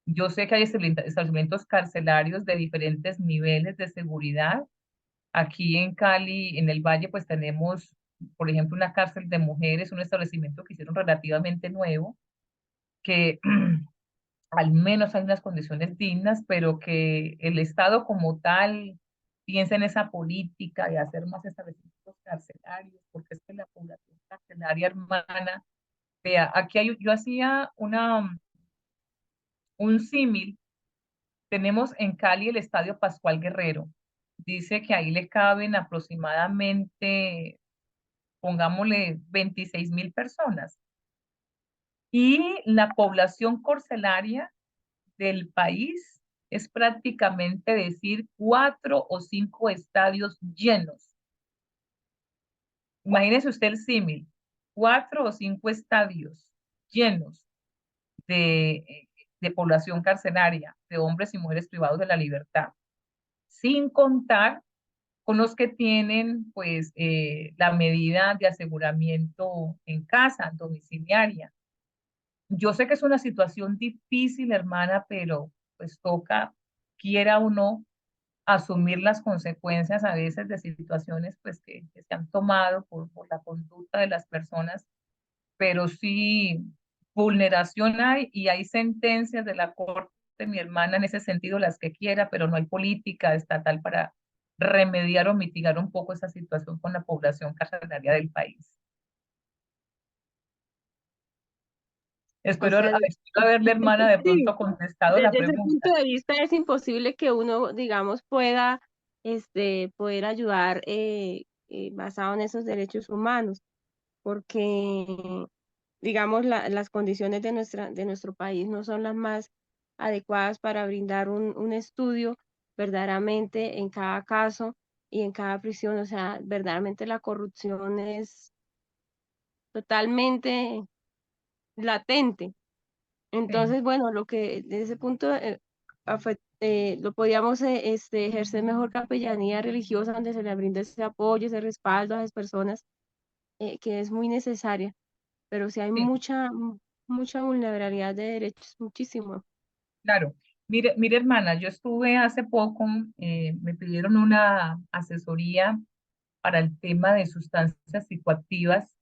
Yo sé que hay establecimientos carcelarios de diferentes niveles de seguridad. Aquí en Cali, en el Valle, pues tenemos, por ejemplo, una cárcel de mujeres, un establecimiento que hicieron relativamente nuevo, que al menos hay unas condiciones dignas, pero que el Estado como tal piensa en esa política de hacer más establecimientos carcelarios, porque es que la población carcelaria, hermana, vea, aquí hay, yo hacía un símil. Tenemos en Cali el Estadio Pascual Guerrero. Dice que ahí le caben aproximadamente, pongámosle, 26.000 personas. Y la población carcelaria del país es prácticamente decir 4 o 5 estadios llenos. Imagínese usted el símil, 4 o 5 estadios llenos de población carcelaria, de hombres y mujeres privados de la libertad, sin contar con los que tienen pues la medida de aseguramiento en casa, domiciliaria. Yo sé que es una situación difícil, hermana, pero pues toca, quiera o no, asumir las consecuencias a veces de situaciones pues que se han tomado por la conducta de las personas, pero sí vulneración hay y hay sentencias de la corte, mi hermana, en ese sentido, las que quiera, pero no hay política estatal para remediar o mitigar un poco esa situación con la población carcelaria del país. O Espero, sea, espero haberle, hermana, de sí, pronto contestado la desde ese punto pregunta. de vista es imposible que uno, digamos, pueda poder ayudar basado en esos derechos humanos, porque, digamos, las condiciones de nuestro país no son las más adecuadas para brindar un estudio verdaderamente en cada caso y en cada prisión. O sea, verdaderamente la corrupción es totalmente latente. Sí, Entonces, bueno, lo que desde ese punto lo podíamos ejercer mejor capellanía religiosa donde se le brinde ese apoyo, ese respaldo a las personas que es muy necesaria, pero sí hay sí, mucha vulnerabilidad de derechos, muchísimo. claro. Mire, hermana, yo estuve hace poco, me pidieron una asesoría para el tema de sustancias psicoactivas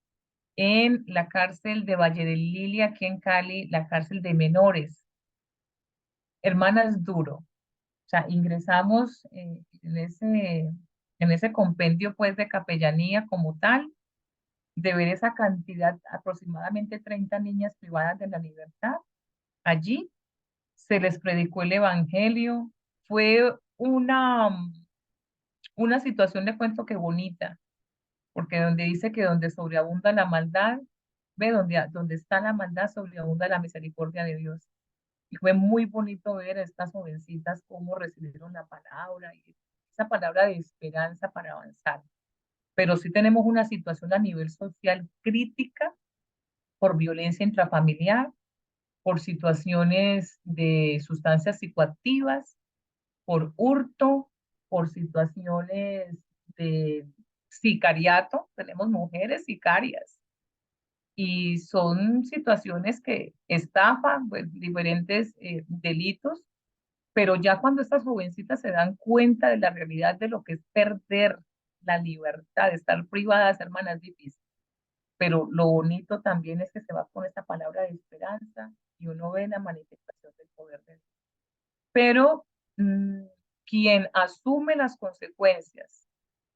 en la cárcel de Valle del Lili, aquí en Cali, la cárcel de menores. Hermana, es duro. O sea, ingresamos en ese compendio pues de capellanía como tal, de ver esa cantidad, aproximadamente 30 niñas privadas de la libertad. Allí se les predicó el evangelio. Fue una situación, de cuento que bonita, porque donde dice que donde sobreabunda la maldad, ve, donde está la maldad, sobreabunda la misericordia de Dios. Y fue muy bonito ver a estas jovencitas cómo recibieron la palabra y esa palabra de esperanza para avanzar. Pero sí tenemos una situación a nivel social crítica por violencia intrafamiliar, por situaciones de sustancias psicoactivas, por hurto, por situaciones de sicariato. Tenemos mujeres sicarias y son situaciones que estafan pues, diferentes delitos, pero ya cuando estas jovencitas se dan cuenta de la realidad de lo que es perder la libertad, de estar privadas, hermanas, es difícil. Pero lo bonito también es que se va con esta palabra de esperanza y uno ve la manifestación del poder de Dios. Pero mmm, quien asume las consecuencias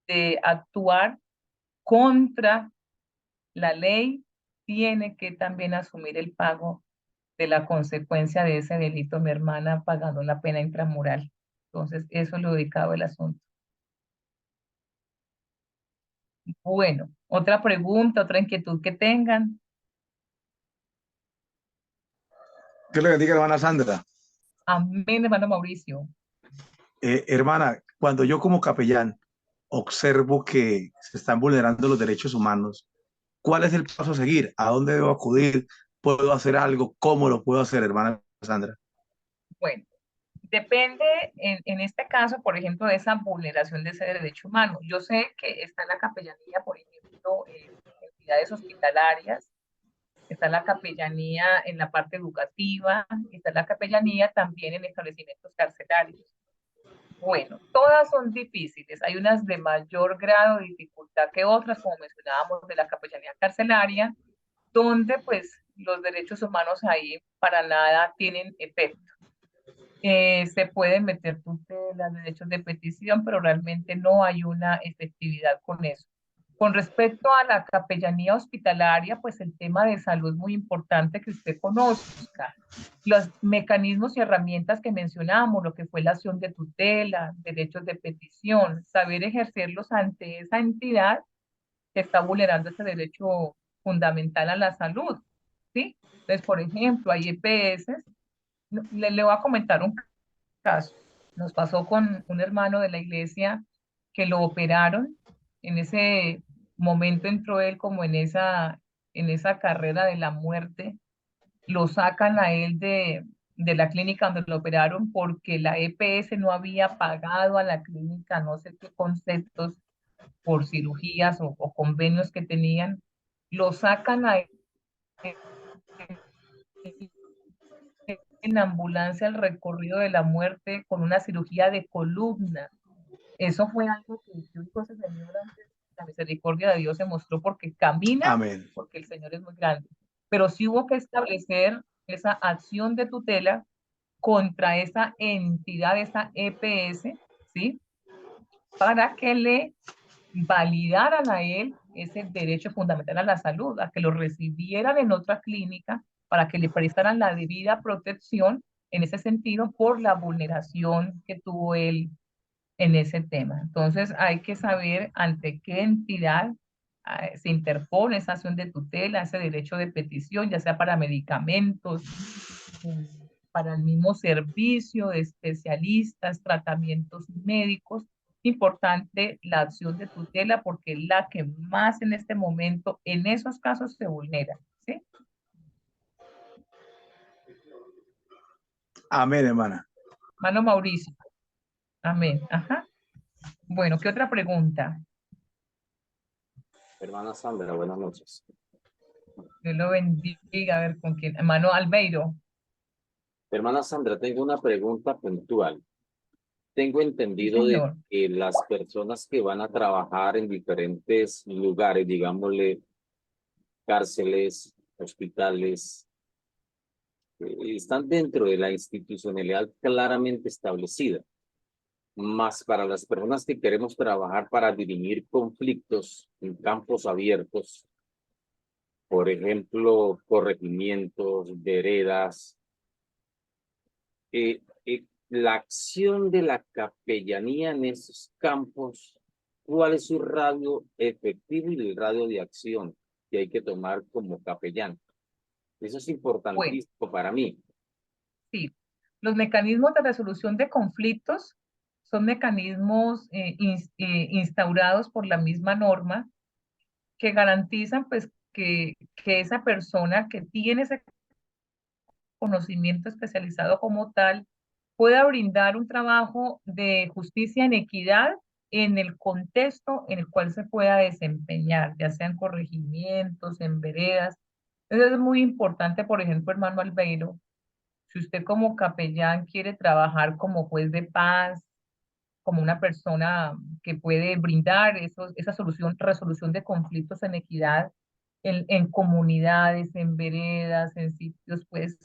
de actuar contra la ley tiene que también asumir el pago de la consecuencia de ese delito, mi hermana, pagando la pena intramural. Entonces, eso es lo dedicado del asunto. Bueno, otra pregunta, otra inquietud que tengan. Que le bendiga, hermana Sandra. Amén, hermano Mauricio. Hermana, cuando yo como capellán observo que se están vulnerando los derechos humanos, ¿cuál es el paso a seguir? ¿A dónde debo acudir? ¿Puedo hacer algo? ¿Cómo lo puedo hacer, hermana Sandra? Bueno, depende en este caso, por ejemplo, de esa vulneración de ese derecho humano. Yo sé que está la capellanía, por ejemplo, en entidades hospitalarias, está la capellanía en la parte educativa, está la capellanía también en establecimientos carcelarios. Bueno, todas son difíciles. Hay unas de mayor grado de dificultad que otras, como mencionábamos de la capellanía carcelaria, donde pues los derechos humanos ahí para nada tienen efecto. Se pueden meter tutelas, derechos de petición, pero realmente no hay una efectividad con eso. Con respecto a la capellanía hospitalaria, pues el tema de salud es muy importante que usted conozca. Los mecanismos y herramientas que mencionamos, lo que fue la acción de tutela, derechos de petición, saber ejercerlos ante esa entidad que está vulnerando ese derecho fundamental a la salud, ¿sí? Entonces, por ejemplo, hay EPS, le voy a comentar un caso. Nos pasó con un hermano de la iglesia que lo operaron. En ese momento entró él como en esa carrera de la muerte. Lo sacan a él de la clínica donde lo operaron porque la EPS no había pagado a la clínica no sé qué conceptos por cirugías o convenios que tenían. Lo sacan a él en ambulancia al recorrido de la muerte con una cirugía de columna. Eso fue algo que yo digo, ese Señor, antes, la misericordia de Dios se mostró porque camina, Amén. porque el Señor es muy grande. Pero sí hubo que establecer esa acción de tutela contra esa entidad, esa EPS, ¿sí? Para que le validaran a él ese derecho fundamental a la salud, a que lo recibieran en otra clínica, para que le prestaran la debida protección en ese sentido por la vulneración que tuvo él en ese tema. Entonces hay que saber ante qué entidad se interpone esa acción de tutela, ese derecho de petición, ya sea para medicamentos, para el mismo servicio de especialistas, tratamientos médicos. Importante la acción de tutela porque es la que más en este momento en esos casos se vulnera, ¿sí? Amén, hermana. Mano Mauricio. Amén. Ajá. Bueno, ¿qué otra pregunta? Hermana Sandra, buenas noches. Dios lo bendiga. A ver, ¿con quién? Hermano Albeiro. Hermana Sandra, tengo una pregunta puntual. Tengo Sí, entendido de señor. que las personas que van a trabajar en diferentes lugares, digámosle cárceles, hospitales, están dentro de la institucionalidad claramente establecida. Más para las personas que queremos trabajar para dirimir conflictos en campos abiertos, por ejemplo, corregimientos, veredas, la acción de la capellanía en esos campos, ¿cuál es su radio efectivo y el radio de acción que hay que tomar como capellán? Eso es Bueno, importantísimo para mí. sí. Los mecanismos de resolución de conflictos son mecanismos instaurados por la misma norma que garantizan pues que esa persona que tiene ese conocimiento especializado como tal pueda brindar un trabajo de justicia en equidad en el contexto en el cual se pueda desempeñar, ya sea en corregimientos, en veredas. Entonces es muy importante, por ejemplo, hermano Albeiro, si usted como capellán quiere trabajar como juez de paz, como una persona que puede brindar esa resolución de conflictos en equidad en comunidades, en veredas, en sitios, pues,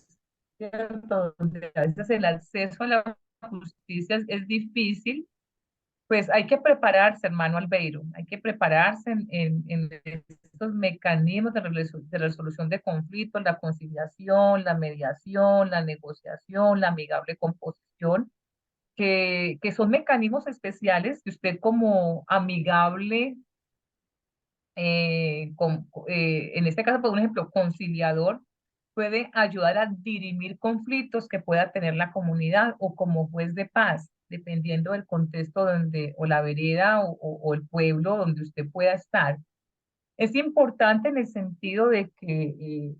¿cierto? Donde a veces el acceso a la justicia es difícil, pues hay que prepararse, hermano Albeiro, hay que prepararse en estos mecanismos de resolución de conflictos, la conciliación, la mediación, la negociación, la amigable composición, que son mecanismos especiales que usted como amigable, en este caso, por ejemplo, conciliador, puede ayudar a dirimir conflictos que pueda tener la comunidad o como juez de paz, dependiendo del contexto donde, o la vereda o el pueblo donde usted pueda estar. Es importante en el sentido de que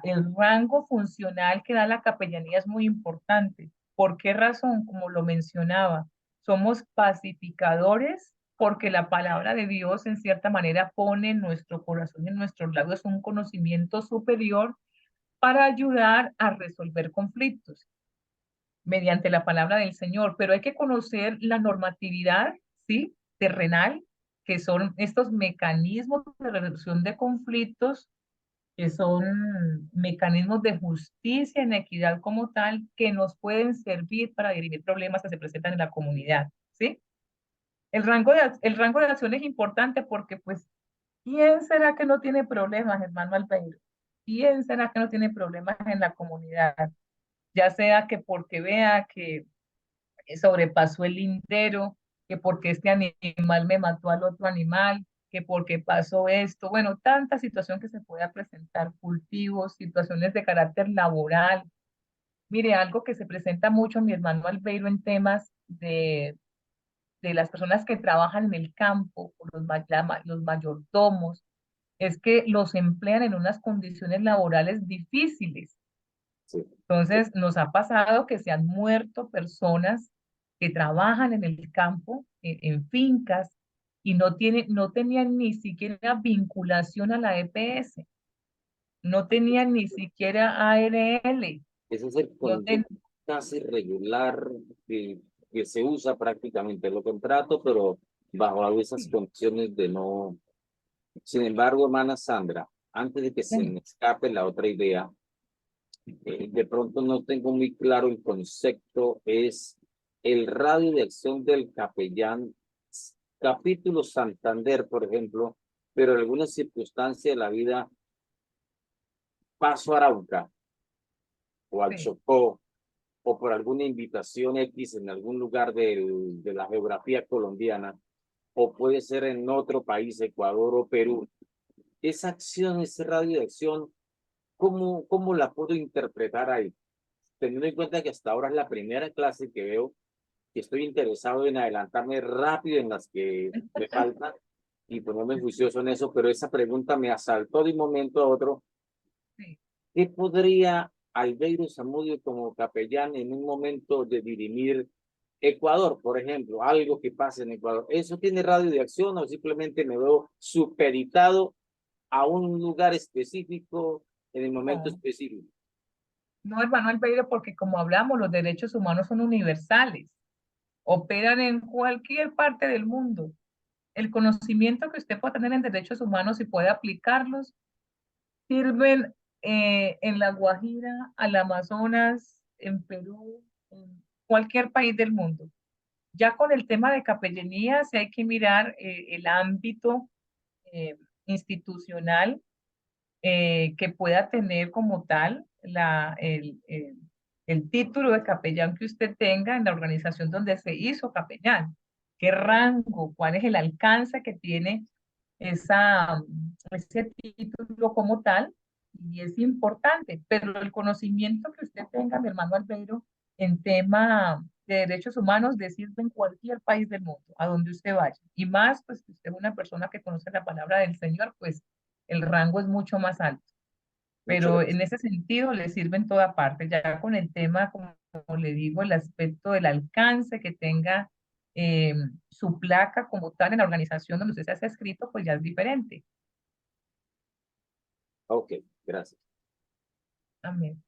el rango funcional que da la capellanía es muy importante. ¿Por qué razón? Como lo mencionaba, somos pacificadores porque la palabra de Dios en cierta manera pone en nuestro corazón y en nuestros labios un conocimiento superior para ayudar a resolver conflictos mediante la palabra del Señor, pero hay que conocer la normatividad, ¿sí? Terrenal, que son estos mecanismos de resolución de conflictos, que son mecanismos de justicia en equidad como tal, que nos pueden servir para dirimir problemas que se presentan en la comunidad, ¿sí? El rango de acción es importante porque, pues, ¿quién será que no tiene problemas, hermano Albeiro? ¿Quién será que no tiene problemas en la comunidad? Ya sea que porque vea que sobrepasó el lindero, que porque este animal me mató al otro animal, que porque pasó esto, bueno, tanta situación que se pueda presentar, cultivos, situaciones de carácter laboral. Mire, algo que se presenta mucho, mi hermano Albeiro, en temas de las personas que trabajan en el campo, o los mayordomos, es que los emplean en unas condiciones laborales difíciles. Sí. Entonces, nos ha pasado que se han muerto personas que trabajan en el campo, en fincas, y no tenían ni siquiera vinculación a la EPS, no tenían ni siquiera ARL. Ese es el No ten- conducto casi regular que se usa prácticamente. Lo contrato, pero bajo esas condiciones de no. Sin embargo, hermana Sandra, antes de que se me escape la otra idea, de pronto no tengo muy claro el concepto, es el radio de acción del capellán, capítulo Santander, por ejemplo, pero en alguna circunstancia de la vida paso a Arauca o al Sí. Chocó o por alguna invitación X en algún lugar de la geografía colombiana, o puede ser en otro país, Ecuador o Perú. Esa acción, ese radio de acción, ¿cómo la puedo interpretar ahí? Teniendo en cuenta que hasta ahora es la primera clase que veo, que estoy interesado en adelantarme rápido en las que me faltan y ponerme juicioso en eso, pero esa pregunta me asaltó de un momento a otro. Sí. ¿Qué podría Albeiro Zamudio como capellán en un momento de dirimir Ecuador, por ejemplo, algo que pase en Ecuador? ¿Eso tiene radio de acción o simplemente me veo supeditado a un lugar específico en el momento No, específico? no, hermano Albeiro, porque como hablamos, los derechos humanos son universales, operan en cualquier parte del mundo. El conocimiento que usted pueda tener en derechos humanos y puede aplicarlos sirven en La Guajira, al Amazonas, en Perú, en cualquier país del mundo. Ya con el tema de capellanía, sí hay que mirar el ámbito eh, institucional que pueda tener como tal el título de capellán que usted tenga en la organización donde se hizo capellán. ¿Qué rango? ¿Cuál es el alcance que tiene ese título como tal? Y es importante, pero el conocimiento que usted tenga, mi hermano Albeiro, en tema de derechos humanos, le sirve en cualquier país del mundo, a donde usted vaya. Y más, pues, que usted es una persona que conoce la palabra del Señor, pues el rango es mucho más alto. Muchas Pero en gracias. ese sentido le sirve en toda parte. Ya con el tema, como le digo, el aspecto del alcance que tenga eh, su placa como tal en la organización donde usted se hace escrito, pues ya es diferente. Ok, gracias. Amén.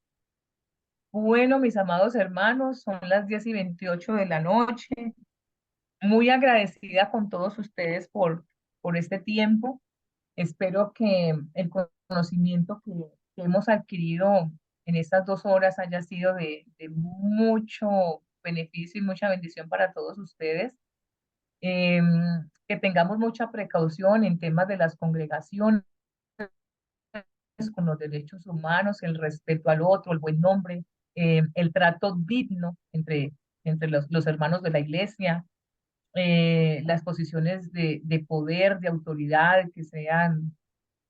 Bueno, mis amados hermanos, son las 10:28 de la noche. Muy agradecida con todos ustedes por este tiempo. Espero que el conocimiento que hemos adquirido en estas 2 horas haya sido de mucho beneficio y mucha bendición para todos ustedes. Que tengamos mucha precaución en temas de las congregaciones, con los derechos humanos, el respeto al otro, el buen nombre, el trato digno entre los hermanos de la iglesia, las posiciones de poder, de autoridad, que sean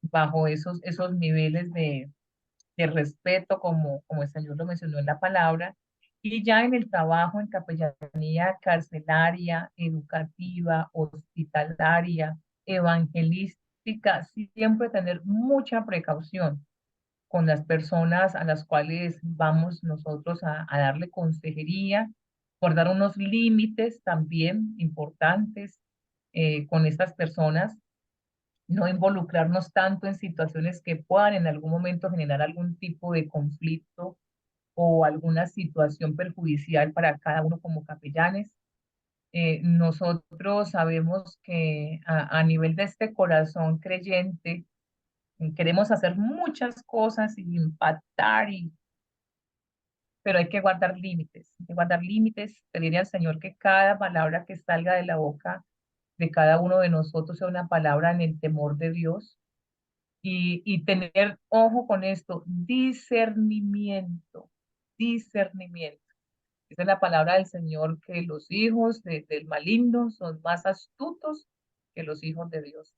bajo esos niveles de de respeto, como el Señor lo mencionó en la palabra, y ya en el trabajo en capellanía carcelaria, educativa, hospitalaria, evangelística, siempre tener mucha precaución con las personas a las cuales vamos nosotros a darle consejería, guardar unos límites también importantes con estas personas, no involucrarnos tanto en situaciones que puedan en algún momento generar algún tipo de conflicto o alguna situación perjudicial para cada uno como capellanes. Nosotros sabemos que a nivel de este corazón creyente, queremos hacer muchas cosas y impactar, pero hay que guardar límites, hay que guardar límites, pedirle al Señor que cada palabra que salga de la boca de cada uno de nosotros sea una palabra en el temor de Dios y tener ojo con esto, discernimiento, discernimiento. Esa es la palabra del Señor, que los hijos del maligno son más astutos que los hijos de Dios.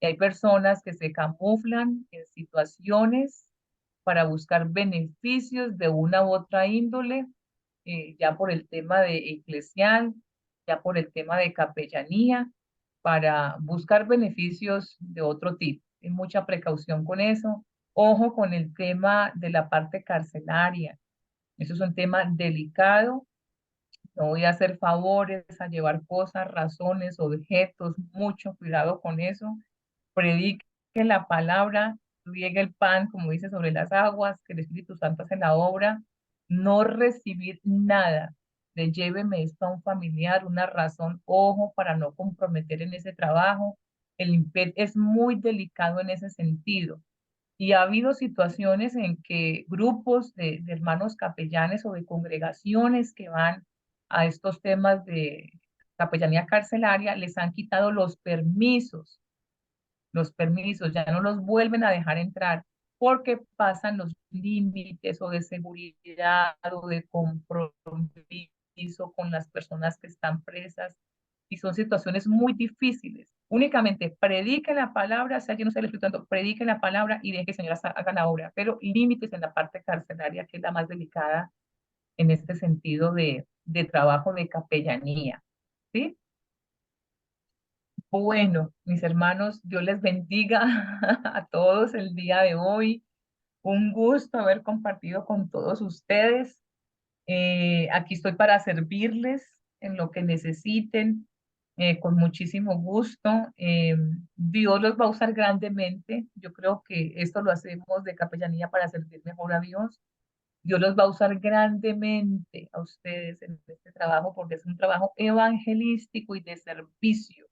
Y hay personas que se camuflan en situaciones para buscar beneficios de una u otra índole, ya por el tema de eclesial, ya por el tema de capellanía, para buscar beneficios de otro tipo. Hay mucha precaución con eso. Ojo con el tema de la parte carcelaria. Eso es un tema delicado. No voy a hacer favores a llevar cosas, razones, objetos. Mucho cuidado con eso. Predique la palabra, riegue el pan, como dice, sobre las aguas, que el Espíritu Santo hace la obra. No recibir nada de lléveme esto a un familiar, una razón, ojo, para no comprometer en ese trabajo. El IMPED es muy delicado en ese sentido. Y ha habido situaciones en que grupos de hermanos capellanes o de congregaciones que van a estos temas de capellanía carcelaria les han quitado los permisos, ya no los vuelven a dejar entrar porque pasan los límites o de seguridad o de compromiso con las personas que están presas y son situaciones muy difíciles. Únicamente prediquen la palabra, sea lleno sea el Espíritu Santo, prediquen la palabra y dejen que el Señor haga la obra, pero límites en la parte carcelaria, que es la más delicada en este sentido de trabajo de capellanía, ¿sí? Bueno, mis hermanos, Dios les bendiga a todos el día de hoy. Un gusto haber compartido con todos ustedes. Aquí estoy para servirles en lo que necesiten, con muchísimo gusto. Dios los va a usar grandemente. Yo creo que esto lo hacemos de capellanía para servir mejor a Dios. Dios los va a usar grandemente a ustedes en este trabajo porque es un trabajo evangelístico y de servicio.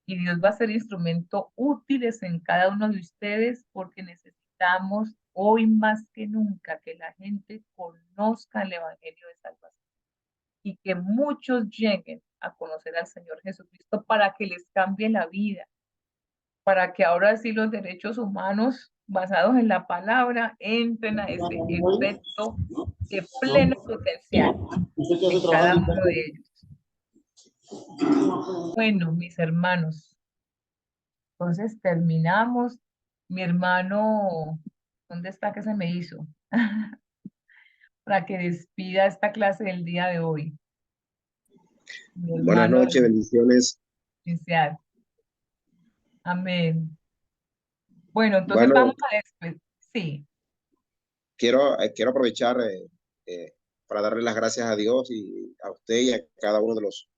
Y Dios va a ser instrumento útiles en cada uno de ustedes porque necesitamos hoy más que nunca que la gente conozca el Evangelio de Salvación y que muchos lleguen a conocer al Señor Jesucristo para que les cambie la vida, para que ahora sí los derechos humanos basados en la palabra entren a ese efecto de pleno potencial en cada uno de ellos. Bueno, mis hermanos, entonces terminamos. Mi hermano, ¿dónde está que se me hizo? Para que despida esta clase del día de hoy. Mi Buenas hermano noches, bendiciones. inicial. Amén. Bueno, entonces Bueno, vamos a despedir. Sí, quiero aprovechar para darle las gracias a Dios y a usted y a cada uno de los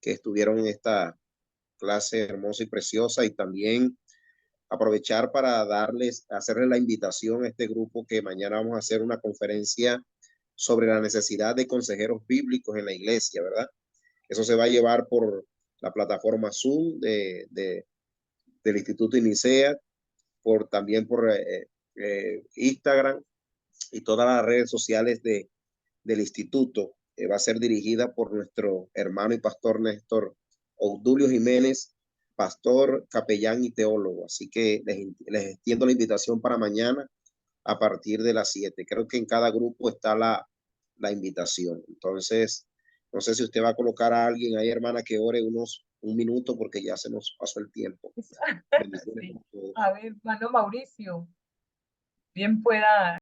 que estuvieron en esta clase hermosa y preciosa y también aprovechar para hacerle la invitación a este grupo que mañana vamos a hacer una conferencia sobre la necesidad de consejeros bíblicos en la iglesia, ¿verdad? Eso se va a llevar por la plataforma Zoom del Instituto INICEA, también por Instagram y todas las redes sociales del instituto. Va a ser dirigida por nuestro hermano y pastor Néstor Obdulio Jiménez, pastor, capellán y teólogo. Así que les extiendo la invitación para mañana a partir de las 7. Creo que en cada grupo está la invitación. Entonces, no sé si usted va a colocar a alguien ahí, hermana, que ore un minuto porque ya se nos pasó el tiempo. Bendiciones sí. a todos. A ver, hermano Mauricio. bien pueda